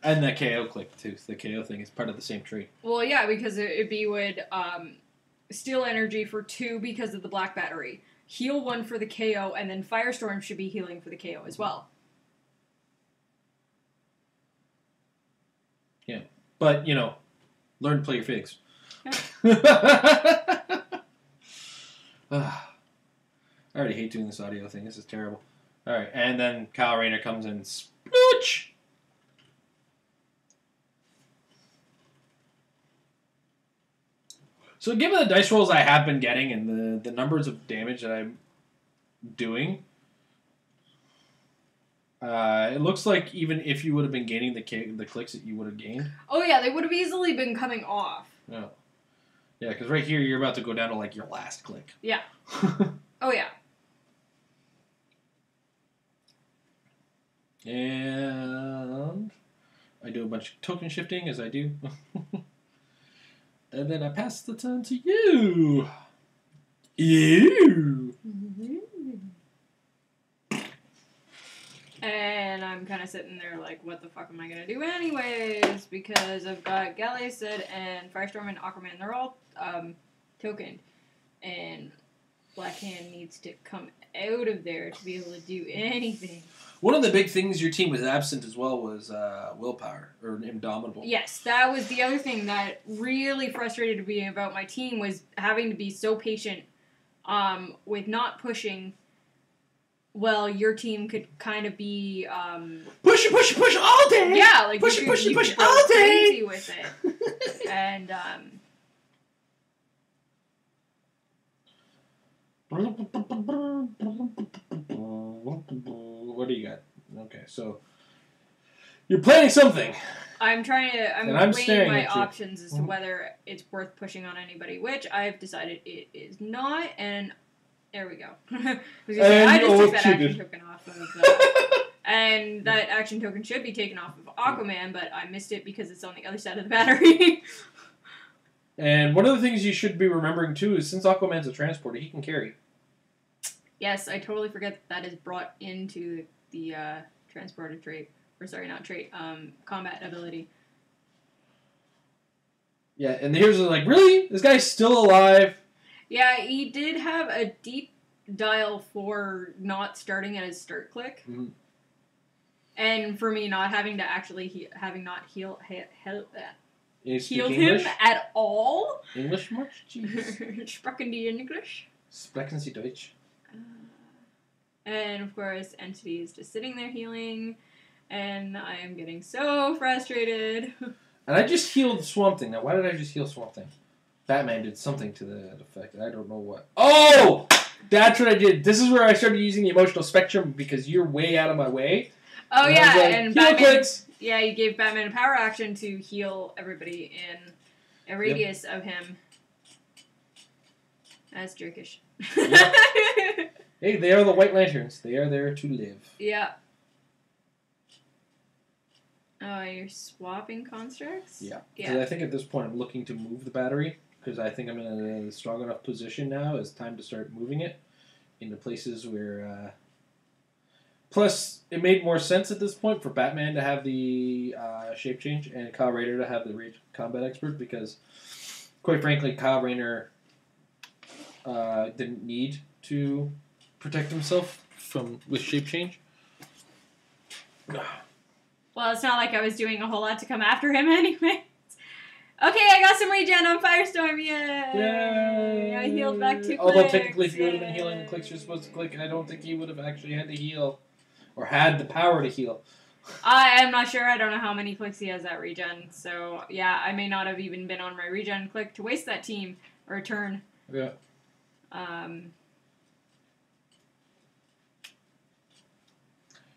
And the KO click, too. The KO thing is part of the same tree. Well, yeah, because it'd be Steel Energy for 2 because of the Black Battery. Heal 1 for the KO, and then Firestorm should be healing for the KO as well. Yeah. But, you know, learn to play your figs. Yeah. I already hate doing this audio thing. This is terrible. Alright, and then Kyle Rayner comes in. Splooch! So given the dice rolls I have been getting and the numbers of damage that I'm doing, it looks like even if you would have been gaining the clicks that you would have gained. Oh yeah, they would have easily been coming off. Yeah. Yeah, because right here you're about to go down to like your last click. Yeah. Oh yeah. And I do a bunch of token shifting as I do. And then I pass the turn to you. You. And I'm kind of sitting there like, what the fuck am I going to do anyways? Because I've got Gallius and Firestorm and Aquaman. They're all tokened. And Black Hand needs to come out of there to be able to do anything. One of the big things your team was absent as well was willpower, or indomitable. Yes, that was the other thing that really frustrated me about my team was having to be so patient with not pushing. Well, your team could kind of be... push all day! Yeah, like push you could all day! Crazy with it. And, what do you got? Okay, so... You're planning something! I'm weighing my options as to whether it's worth pushing on anybody, which I've decided it is not, and... There we go. I just took that action token off of... and that action token should be taken off of Aquaman, but I missed it because it's on the other side of the battery. And one of the things you should be remembering, too, is since Aquaman's a transporter, he can carry. Yes, I totally forget that is brought into the transporter trait. Or sorry, not trait. Combat ability. Yeah, and here's like, really? This guy's still alive? Yeah, he did have a deep dial for not starting at his start click. Mm-hmm. And for me not having to actually healed English? him at all. English much? Jeez. Sprechen die English? Sprechen Sie Deutsch? And of course, Entity is just sitting there healing. And I am getting so frustrated. And I just healed Swamp Thing. Now, why did I just heal Swamp Thing? Batman did something to that effect. I don't know what. Oh! That's what I did. This is where I started using the emotional spectrum because you're way out of my way. Oh, and yeah, like, and Batman... Yeah, you gave Batman a power action to heal everybody in a radius of him. That's jerkish. Yep. Hey, they are the White Lanterns. They are there to live. Yeah. Oh, you're swapping constructs? Yeah. Yeah. I think at this point I'm looking to move the battery. Because I think I'm in a strong enough position now. It's time to start moving it into places where... Plus, it made more sense at this point for Batman to have the shape change and Kyle Rayner to have the Rage Combat Expert because, quite frankly, Kyle Rayner didn't need to protect himself with shape change. Well, it's not like I was doing a whole lot to come after him anyway. Okay, I got some regen on Firestorm, yay! I healed back 2 clicks. Although technically if you would have been healing the clicks you're supposed to click, I don't think he would have actually had to heal. Or had the power to heal. I am not sure, I don't know how many clicks he has that regen. So, yeah, I may not have even been on my regen click to waste that team, or a turn. Yeah.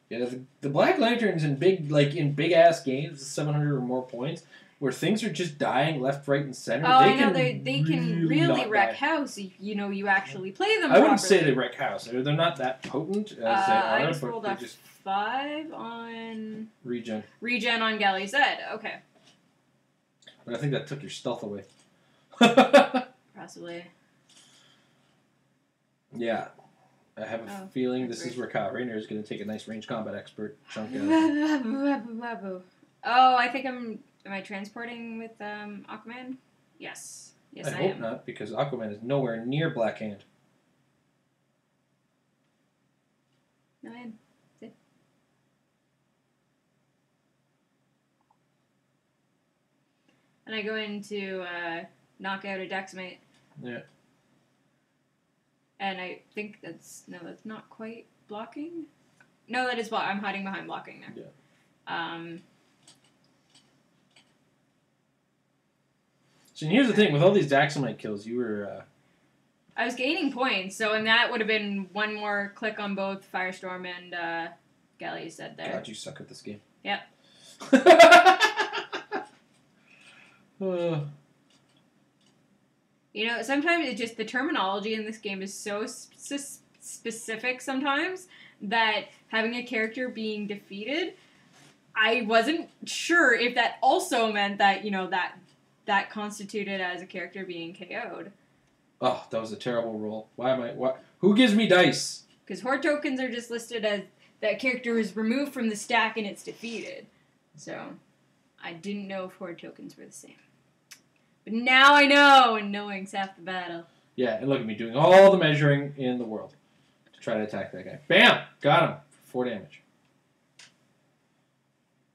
Yeah, the Black Lanterns in big ass games, 700 or more points, where things are just dying left, right, and center. Oh, I know they can really wreck house. You actually play them. I wouldn't say they wreck house. They're not that potent as they are. I just rolled a 5 on regen. Regen on Galley Zed. Okay. But I think that took your stealth away. Possibly. Yeah. I have a feeling this is where Kyle Rayner is going to take a nice range combat expert chunk out. Oh, I think am I transporting with Aquaman? Yes. Yes, I hope am. not, because Aquaman is nowhere near Black Hand. No, I am. And I go in to knock out a Dexamite. Yeah. And I think that's not quite blocking. No, that is I'm hiding behind blocking there. Yeah. So here's the thing, with all these Daxamite kills, you were... I was gaining points, and that would have been one more click on both Firestorm and Galley Zed there. God, you suck at this game. Yep. You know, sometimes it's just the terminology in this game is so specific sometimes that having a character being defeated, I wasn't sure if that also meant that, that constituted as a character being KO'd. Oh, that was a terrible roll. Who gives me dice? Because Horde tokens are just listed as that character is removed from the stack and it's defeated. So, I didn't know if Horde tokens were the same. But now I know, and knowing's half the battle. Yeah, and look at me doing all the measuring in the world to try to attack that guy. Bam! Got him. 4 damage.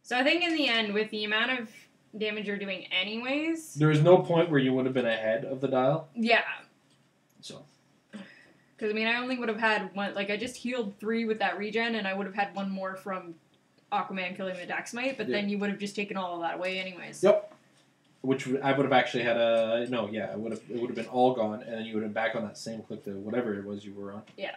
So I think in the end, with the amount of damage you're doing anyways... There was no point where you would have been ahead of the dial. Yeah. So. Because, I only would have had one... I just healed 3 with that regen, and I would have had 1 more from Aquaman killing the Daxamite, but then you would have just taken all of that away anyways. Yep. Which I would have actually had a... No, yeah, it would have been all gone, and then you would have been back on that same click to whatever it was you were on. Yeah.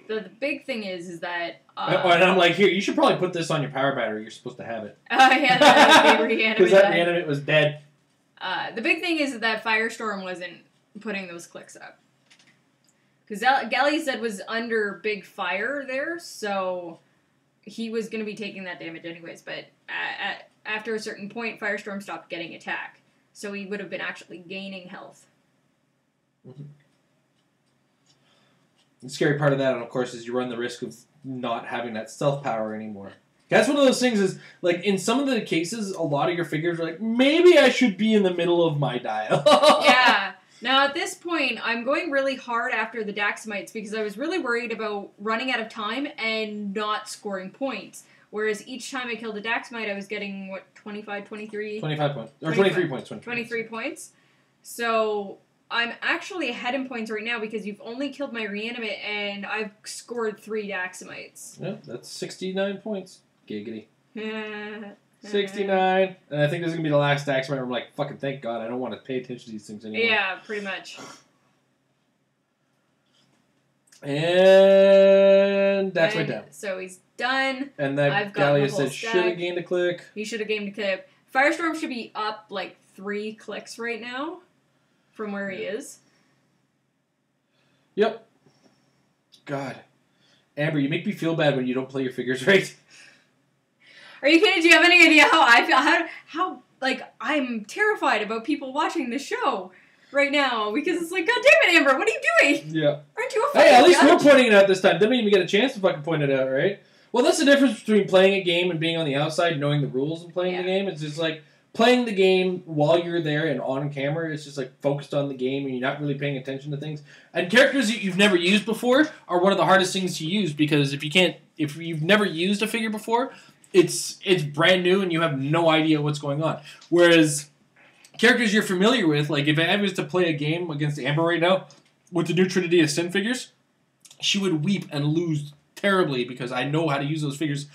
So the big thing is that... and I'm like, here, you should probably put this on your power battery. You're supposed to have it. Oh, yeah, that reanimate. Because that reanimate was dead. The big thing is that Firestorm wasn't putting those clicks up. Because Galley Zed was under big fire there, so... he was going to be taking that damage anyways, but after a certain point, Firestorm stopped getting attack. So he would have been actually gaining health. Mm-hmm. The scary part of that, of course, is you run the risk of not having that stealth power anymore. That's one of those things is, in some of the cases, a lot of your figures are like, maybe I should be in the middle of my dial. Yeah. Now, at this point, I'm going really hard after the Daxamites because I was really worried about running out of time and not scoring points. Whereas each time I killed a Daxamite, I was getting, 25 points? Or 23 points. 23 points. So, I'm actually ahead in points right now because you've only killed my reanimate and I've scored 3 Daxamites. Yeah, that's 69 points. Giggity. 69. And I think this is going to be the last Daxamite where I'm like, fucking thank God, I don't want to pay attention to these things anymore. Yeah, pretty much. And Daxamite down. So he's done. And that Gallia said should have gained a click. He should have gained a click. Firestorm should be up 3 clicks right now from where he is. Yep. God. Amber, you make me feel bad when you don't play your figures right. Are you kidding? Do you have any idea how I feel? How I'm terrified about people watching the show right now because it's like, God damn it, Amber, what are you doing? Yeah. Aren't you a fucking Hey, at least judge? we're pointing it out this time. Didn't even get a chance to fucking point it out, right? Well, that's the difference between playing a game and being on the outside, knowing the rules and playing the game. It's just playing the game while you're there and on camera. It's just focused on the game and you're not really paying attention to things. And characters that you've never used before are one of the hardest things to use because if you've never used a figure before, it's brand new and you have no idea what's going on. Whereas characters you're familiar with, if I was to play a game against Amber right now with the new Trinity of Sin figures, she would weep and lose terribly because I know how to use those figures.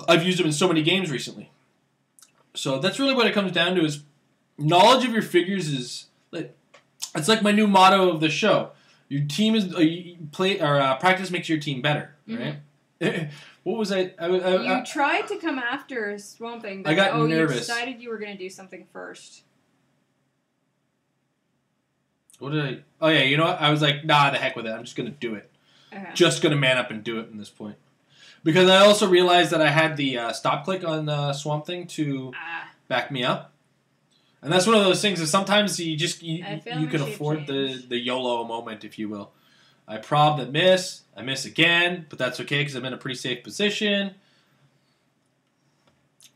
I've used them in so many games recently. So that's really what it comes down to is knowledge of your figures is... It's like my new motto of the show. Your team is practice makes your team better, right? What was I you tried to come after Swamp Thing, but I got nervous. You decided you were going to do something first. What did I... Oh, yeah, you know what? I was like, nah, the heck with it. I'm just going to do it. Okay. Just going to man up and do it in this point. Because I also realized that I had the stop click on Swamp Thing to back me up. And that's one of those things that sometimes you can afford the YOLO moment, if you will. I prob that miss. I miss again, but that's okay because I'm in a pretty safe position.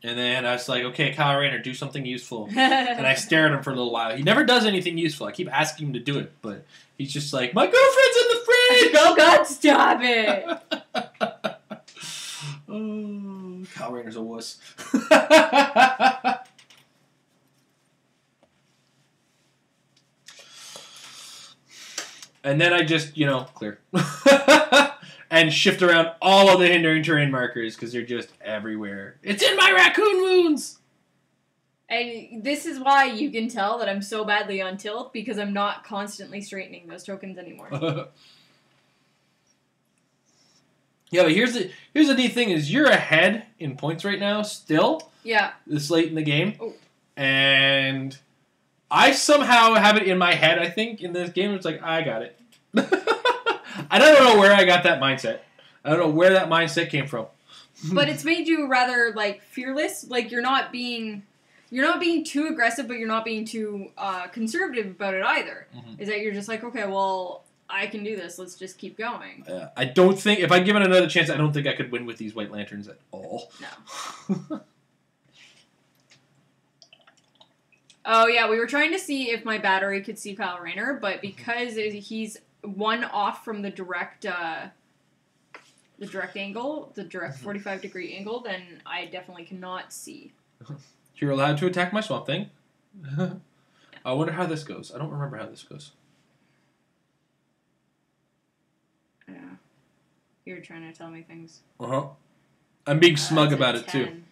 And then I was like, okay, Kyle Rayner, do something useful. And I stare at him for a little while. He never does anything useful. I keep asking him to do it, but he's just like, my girlfriend's in the fridge! Oh, God, stop it! Oh, Kyle Rayner's a wuss. And then I just, clear. And shift around all of the hindering terrain markers because they're just everywhere. It's in my raccoon wounds! And this is why you can tell that I'm so badly on tilt, because I'm not constantly straightening those tokens anymore. Yeah, but here's the neat thing is you're ahead in points right now still. Yeah. This late in the game. Oh. And I somehow have it in my head, I think, in this game. It's like, I got it. I don't know where I got that mindset. I don't know where that mindset came from. But it's made you rather, fearless. Like, you're not being too aggressive, but you're not being too conservative about it either. Mm-hmm. Is that you're just like, okay, well, I can do this. Let's just keep going. I don't think, if I give it another chance, I don't think I could win with these White Lanterns at all. No. Oh, yeah, we were trying to see if my battery could see Kyle Rayner, but because he's one off from the direct angle, the direct 45-degree angle, then I definitely cannot see. You're allowed to attack my Swamp Thing. I wonder how this goes. I don't remember how this goes. Yeah. You're trying to tell me things. Uh-huh. I'm being smug about it, too.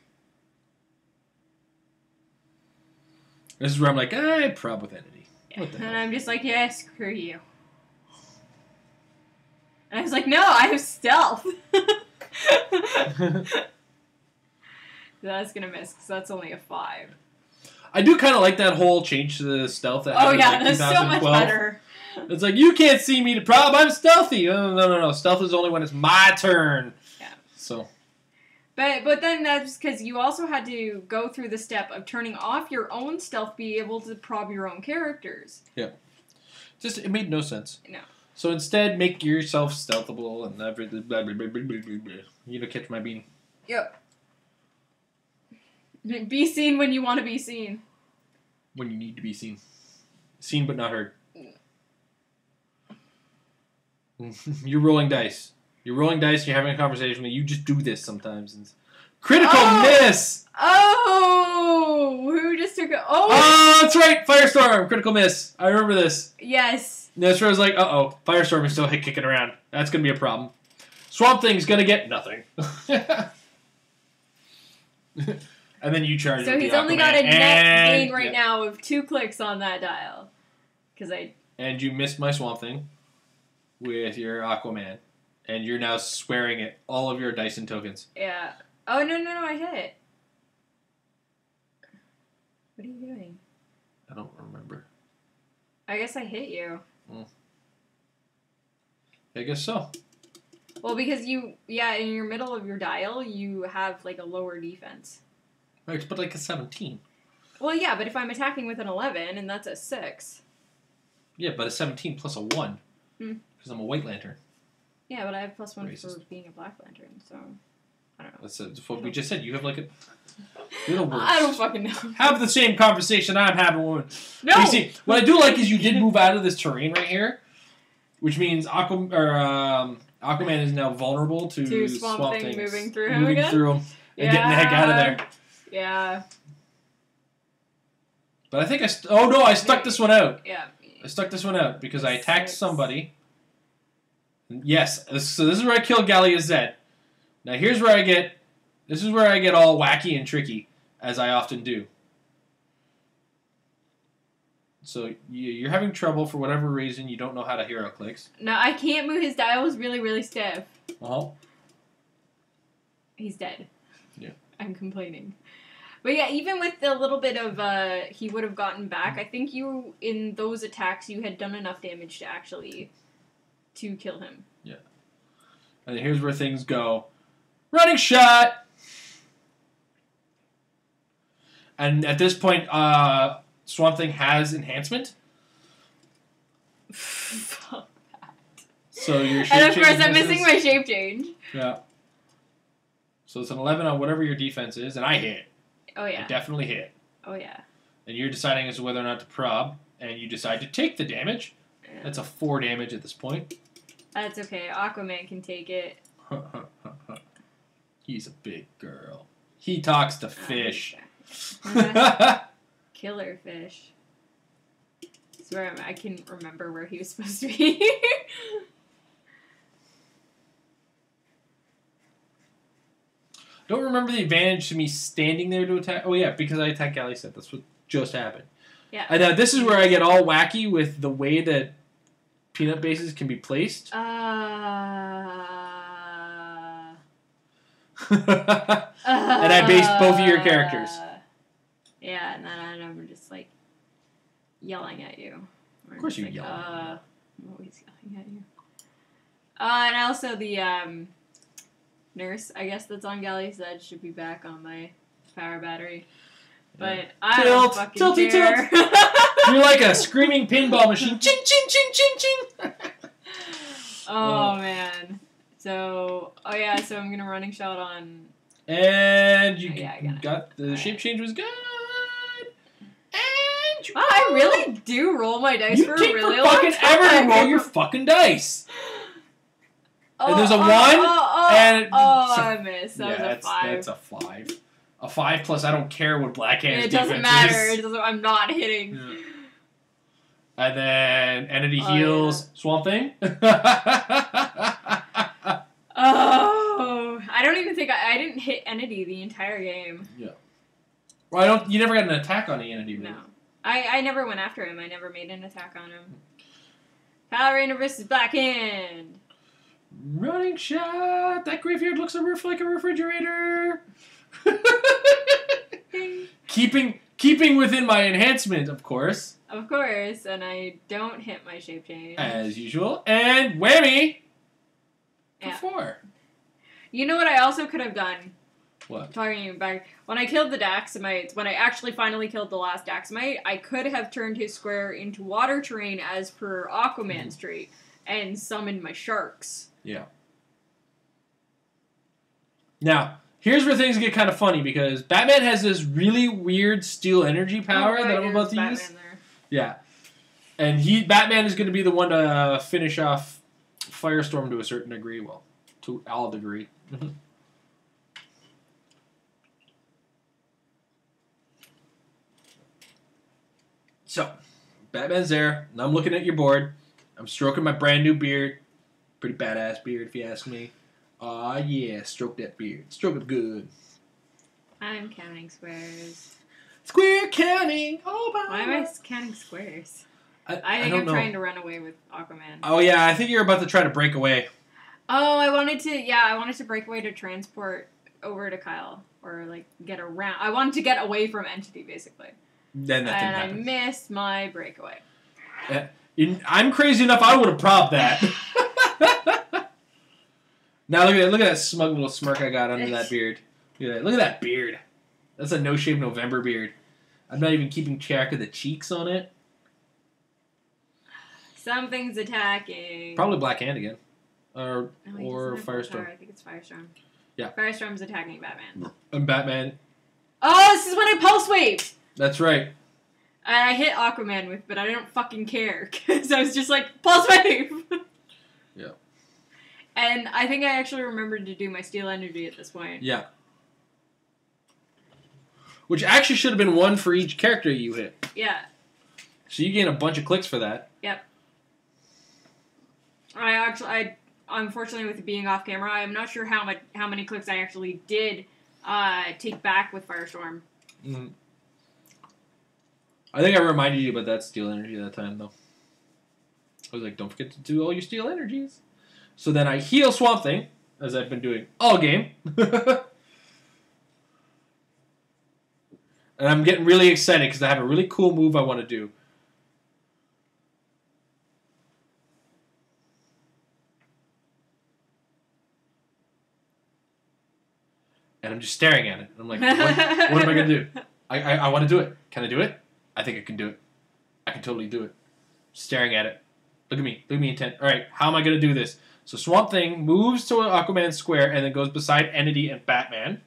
This is where I'm like, I prob with entity. Yeah. And I'm just like, yeah, screw you. And I was like, no, I have stealth. That's going to miss, because that's only a 5. I do kind of like that whole change to the stealth. That That's so much better. It's like, you can't see me to prob, I'm stealthy. No. Stealth is only when it's my turn. Yeah. So... But then that's because you also had to go through the step of turning off your own stealth, be able to prob your own characters. Yeah. It made no sense. No. So instead, make yourself stealthable and everything. Blah, blah, blah, blah, blah, blah. You know, catch my bean. Yep. Be seen when you want to be seen. When you need to be seen. Seen but not heard. You're rolling dice. You're rolling dice, you're having a conversation with me. You just do this sometimes. And critical miss! Oh! Who just took a... Oh, that's right! Firestorm! Critical miss. I remember this. Yes. That's where I was like, uh-oh. Firestorm is still kicking around. That's going to be a problem. Swamp Thing's going to get nothing. And then you charge. So he's only got a net gain right now of 2 clicks on that dial. And you missed my Swamp Thing with your Aquaman. And you're now swearing at all of your Dyson tokens. Yeah. Oh, no, I hit it. What are you doing? I don't remember. I guess I hit you. I guess so. Well, because in your middle of your dial, you have, a lower defense. Right, but a 17. Well, yeah, but if I'm attacking with an 11, and that's a 6. Yeah, but a 17 plus a 1. Because I'm a White Lantern. Yeah, but I have +1 for being a Black Lantern, so I don't know. That's what we just said. You have little words. I don't fucking know. Have the same conversation I'm having with. No. You see, what I do like is you did move out of this terrain right here, which means Aquaman is now vulnerable to Swamp Thing moving through him again. And getting the heck out of there. Yeah. But I think I stuck this one out. Yeah. I stuck this one out because I attacked somebody. Yes, so this is where I killed Gallia Zed. Now this is where I get all wacky and tricky, as I often do. So you're having trouble for whatever reason. You don't know how to Heroclix. No, I can't move. His dial is really, really stiff. Well, he's dead. Yeah. I'm complaining. But yeah, even with the little bit of he would have gotten back, I think you, in those attacks, you had done enough damage to actually to kill him. Yeah. And here's where things go. Running shot! And at this point, Swamp Thing has enhancement. Fuck that. So your shape and of change course, I'm misses. missing my shape change. Yeah. So it's an 11 on whatever your defense is, and I hit. Oh, yeah. I definitely hit. Oh, yeah. And you're deciding as to whether or not to prob, and you decide to take the damage. Yeah. That's a 4 damage at this point. That's okay. Aquaman can take it. He's a big girl. He talks to fish. Killer fish. I swear I can remember where he was supposed to be. Don't remember the advantage to me standing there to attack. Oh, yeah, because I attacked Galley set. That's what just happened. Yeah. And this is where I get all wacky with the way that peanut bases can be placed. And I based both of your characters. Yeah, and then I'm just like yelling at you. Of course you yell at me. I'm always yelling at you. And also the nurse, I guess, that's on Galley's Edge should be back on my power battery. But I don't fucking tilty, care. tilt. You're like a screaming pinball machine. Ching, ching, ching, ching, ching. Oh, man. So, so I'm going to running shot on... And you I got the shape change was good. And you I really do roll my dice for a really long fucking time. ever roll your fucking dice. And there's a 1, and... I missed. That was a 5. That's a 5. A 5 plus I don't care what Black Hand's It doesn't defense matter. is. It doesn't, I'm not hitting. Yeah. And then Entity heals Swamp Thing. Oh, I don't even think I didn't hit Entity the entire game. Yeah. Well, you never got an attack on the Entity, right? No. I never went after him. I never made an attack on him. Power Ranger versus Black Hand. Running shot. That graveyard looks like a refrigerator. keeping within my enhancement, of course. Of course, and I don't hit my shape change. As usual. And whammy! For 4. You know what I also could have done? What? Talking back, when I killed the Daxamites, when I actually finally killed the last Daxamite, I could have turned his square into water terrain as per Aquaman's trait and summoned my sharks. Yeah. Now, here's where things get kind of funny because Batman has this really weird steel energy power that I'm about to use. There. Yeah. And Batman is going to be the one to finish off Firestorm to a certain degree. Well, to all degree. So, Batman's there, and I'm looking at your board. I'm stroking my brand new beard. Pretty badass beard, if you ask me. Aw, yeah, stroke that beard. Stroke it good. I'm counting squares. Square counting! Oh, Why am I counting squares? I think don't I'm know. trying to run away with Aquaman. Oh, yeah, I think you're about to try to break away. Oh, I wanted to break away to transport over to Kyle. Or, like, get around. I wanted to get away from Entity, basically. Then that didn't and happen. I missed my breakaway. I'm crazy enough, I would have probbed that. Now look at that smug little smirk I got under that beard. Look at that beard. That's a No Shave November beard. I'm not even keeping track of the cheeks on it. Something's attacking. Probably Black Hand again. Or Firestorm. I think it's Firestorm. Yeah. Firestorm's attacking Batman. And Batman. Oh, this is when I pulse waved! That's right. I hit Aquaman with, but I don't fucking care. Because I was just like, pulse wave! Yeah. And I think I actually remembered to do my steel energy at this point. Yeah. Which actually should have been 1 for each character you hit. Yeah. So you gain a bunch of clicks for that. Yep. I unfortunately, with it being off camera, I'm not sure how many clicks I actually did take back with Firestorm. Mm-hmm. I think I reminded you about that steel energy that time, though. I was like, don't forget to do all your steel energies. So then I heal Swamp Thing, as I've been doing all game. And I'm getting really excited because I have a really cool move I want to do. And I'm just staring at it. I'm like, what am I going to do? I want to do it. Can I do it? I think I can do it. I can totally do it. Staring at it. Look at me. Look at me intent. All right, how am I going to do this? So Swamp Thing moves to Aquaman's square and then goes beside Entity and Batman.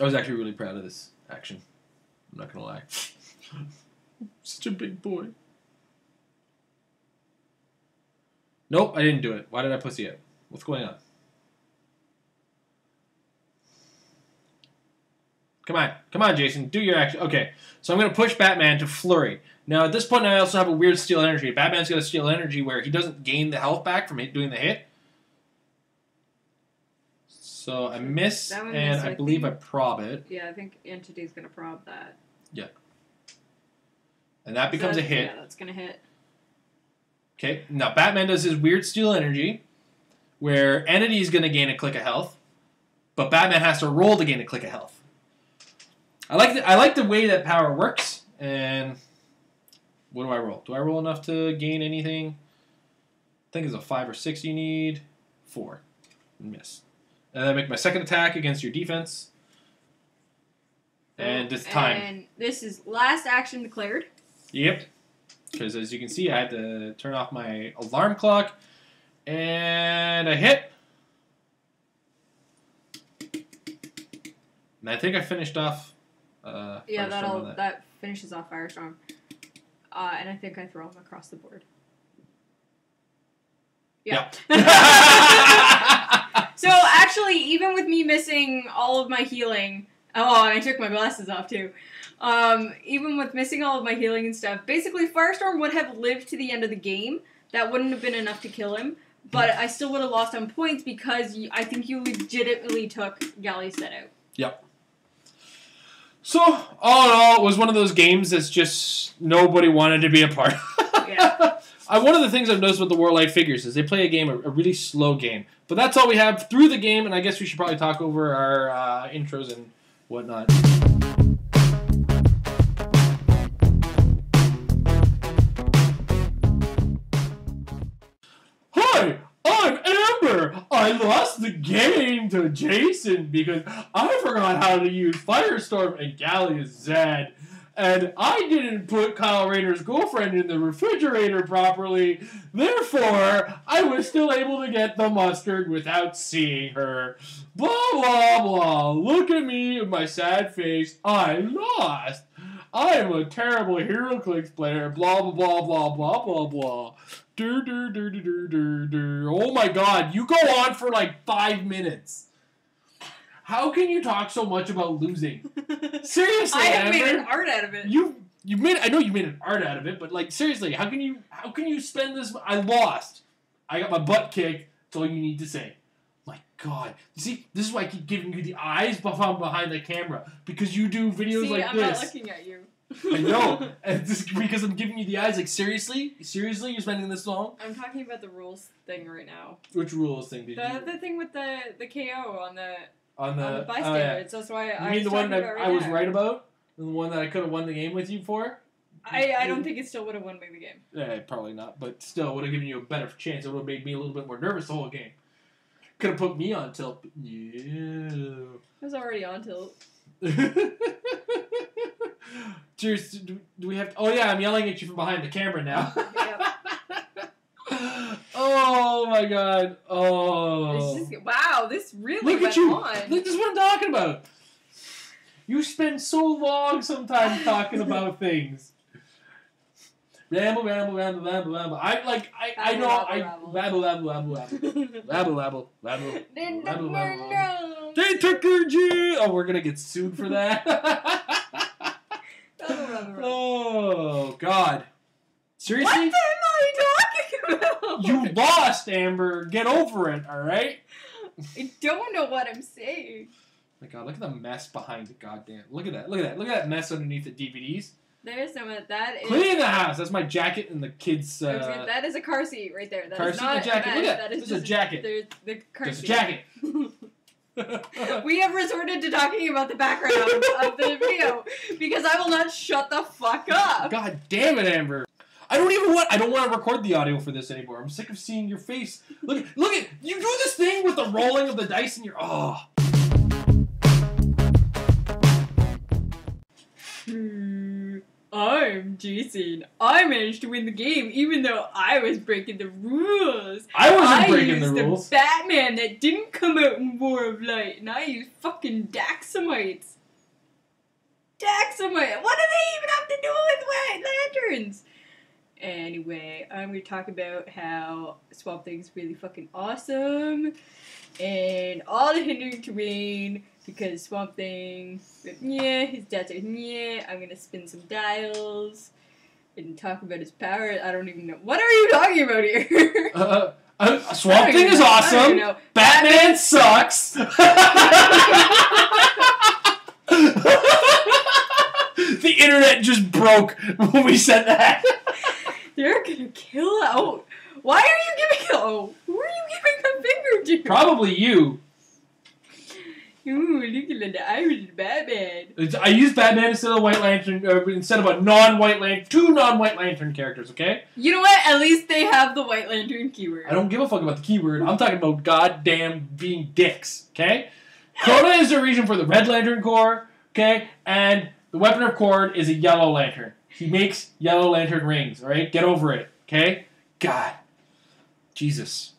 I was actually really proud of this action. I'm not going to lie. Such a big boy. Nope, I didn't do it. Why did I pussy it? What's going on? Come on. Come on, Jason. Do your action. Okay, so I'm going to push Batman to Flurry. Now, at this point, I also have a weird steel energy. Batman's got a steel energy where he doesn't gain the health back from doing the hit. So I miss, and I believe I prob it. Yeah, I think Entity's going to prob that. Yeah. And that becomes a hit. Yeah, that's going to hit. Okay, now Batman does his weird steel energy, where Entity is going to gain a click of health, but Batman has to roll to gain a click of health. I like the way that power works, and what do I roll? Do I roll enough to gain anything? I think it's a 5 or 6 you need. 4. Miss. And then I make my second attack against your defense. And it's time. And this is last action declared. Yep. Because as you can see, I had to turn off my alarm clock. And I hit. And I think I finished off yeah, that finishes off Firestorm. And I think I throw him across the board. Yeah. So actually, even with me missing all of my healing, oh, and I took my glasses off too. Even with missing all of my healing and stuff, basically Firestorm would have lived to the end of the game. That wouldn't have been enough to kill him, but I still would have lost on points because I think you legitimately took Galley set out. Yep. So, all in all, it was one of those games that's just nobody wanted to be a part of. Yeah. One of the things I've noticed with the Warlight figures is they play a game, a really slow game. But that's all we have through the game, and I guess we should probably talk over our intros and whatnot. Hi, I'm Amber. I lost the game to Jason because I forgot how to use Firestorm and Gallia's Zed. And I didn't put Kyle Rayner's girlfriend in the refrigerator properly. Therefore, I was still able to get the mustard without seeing her. Blah, blah, blah. Look at me and my sad face. I lost. I am a terrible Heroclix player. Blah, blah, blah, blah, blah, blah, blah. Dur, dur, dur, dur, dur, dur, dur. Oh my god, you go on for like 5 minutes. How can you talk so much about losing? Seriously, I have Amber, made an art out of it. I know you made an art out of it, but like seriously, how can you spend this? I lost. I got my butt kicked. That's all you need to say. My God, you see, this is why I keep giving you the eyes behind the camera because you do videos like I'm this. I'm not looking at you. I know, and just because I'm giving you the eyes. Like seriously, you're spending this long? I'm talking about the rules thing right now. Which rules thing did you? The thing with the KO on the. On the bystanders, that's why I mean the one that I was right about? The one that I could have won the game with you for? I don't think it still would have won me the game. Yeah, probably not, but still would have given you a better chance. It would have made me a little bit more nervous the whole game. Could have put me on tilt, but yeah. I was already on tilt. Cheers, do we have... Oh yeah, I'm yelling at you from behind the camera now. Yep. Oh my god. Oh. Wow, this really Look went at you. on. Look, this is what I'm talking about. You spend so long sometimes talking about things. Ramble. I know. Rabble. They took your G. Oh, we're gonna get sued for that. Oh God. Seriously? What the hell are you talking about? You lost, Amber. Get over it, all right? I don't know what I'm saying. My God, look at the mess behind it. Goddamn. Look at that. Look at that. Look at that mess underneath the DVDs. There's some of that. Clean the house. That's my jacket and the kids. That is a car seat right there. That car is seat not and jacket. Look at that. is This is a jacket. The car Just a seat. jacket. We have resorted to talking about the background of the video because I will not shut the fuck up. God damn it, Amber. I don't want to record the audio for this anymore. I'm sick of seeing your face. Look at you do this thing with the rolling of the dice in your I'm Jason. I managed to win the game even though I was breaking the rules. I wasn't breaking the rules. I used the Batman that didn't come out in War of Light, and I used fucking Daxamites. Daxamite! What do they even have to do with White Lanterns? Anyway, I'm going to talk about how Swamp Thing's really fucking awesome, and all the hindering terrain, because Swamp Thing, yeah, his stats are yeah. I'm going to spin some dials and talk about his power. I don't even know. What are you talking about here? Swamp Thing is awesome. Batman sucks. The internet just broke when we said that. They're gonna kill out. Why are you giving? Oh, who are you giving the finger to? Probably you. Ooh, look at the Irish Batman. I used Batman instead of White Lantern, instead of a non-White Lantern, 2 non-White Lantern characters. Okay. You know what? At least they have the White Lantern keyword. I don't give a fuck about the keyword. I'm talking about goddamn being dicks. Okay. Crota is the reason for the Red Lantern Corps. Okay, and the Weapon of Cord is a Yellow Lantern. He makes Yellow Lantern rings, alright? Get over it, okay? God. Jesus.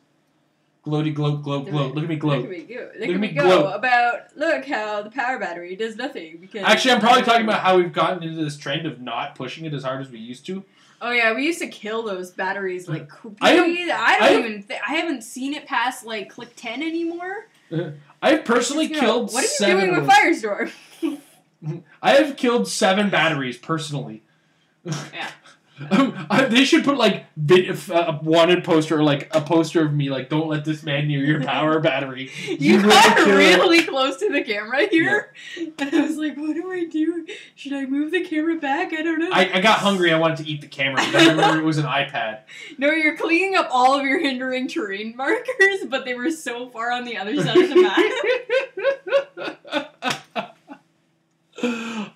Gloaty, gloat, gloat, gloat. Look at me gloat. Look at me go. About, look how the power battery does nothing. Because actually, I'm probably talking about how we've gotten into this trend of not pushing it as hard as we used to. Oh yeah, we used to kill those batteries like I haven't seen it past like Click 10 anymore. I've personally killed 7. What are you doing with Firestorm? I have killed 7 batteries personally. Yeah. They should put like a wanted poster or like a poster of me like, don't let this man near your power battery. You got really close to the camera here. Yeah. And I was like, what do I do? Should I move the camera back? I don't know. I got hungry. I wanted to eat the camera. I remember it was an iPad. No, you're cleaning up all of your hindering terrain markers, but they were so far on the other side of the map.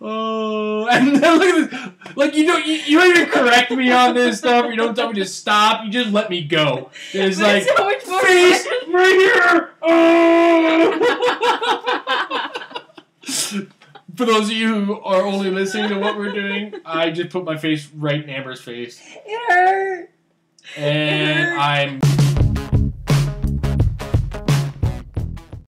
Oh, and then look at this. Like, you don't even correct me on this stuff. You don't tell me to stop. You just let me go. It's but like, so much more face right here. Oh! For those of you who are only listening to what we're doing, I just put my face right in Amber's face. It hurt. And I'm...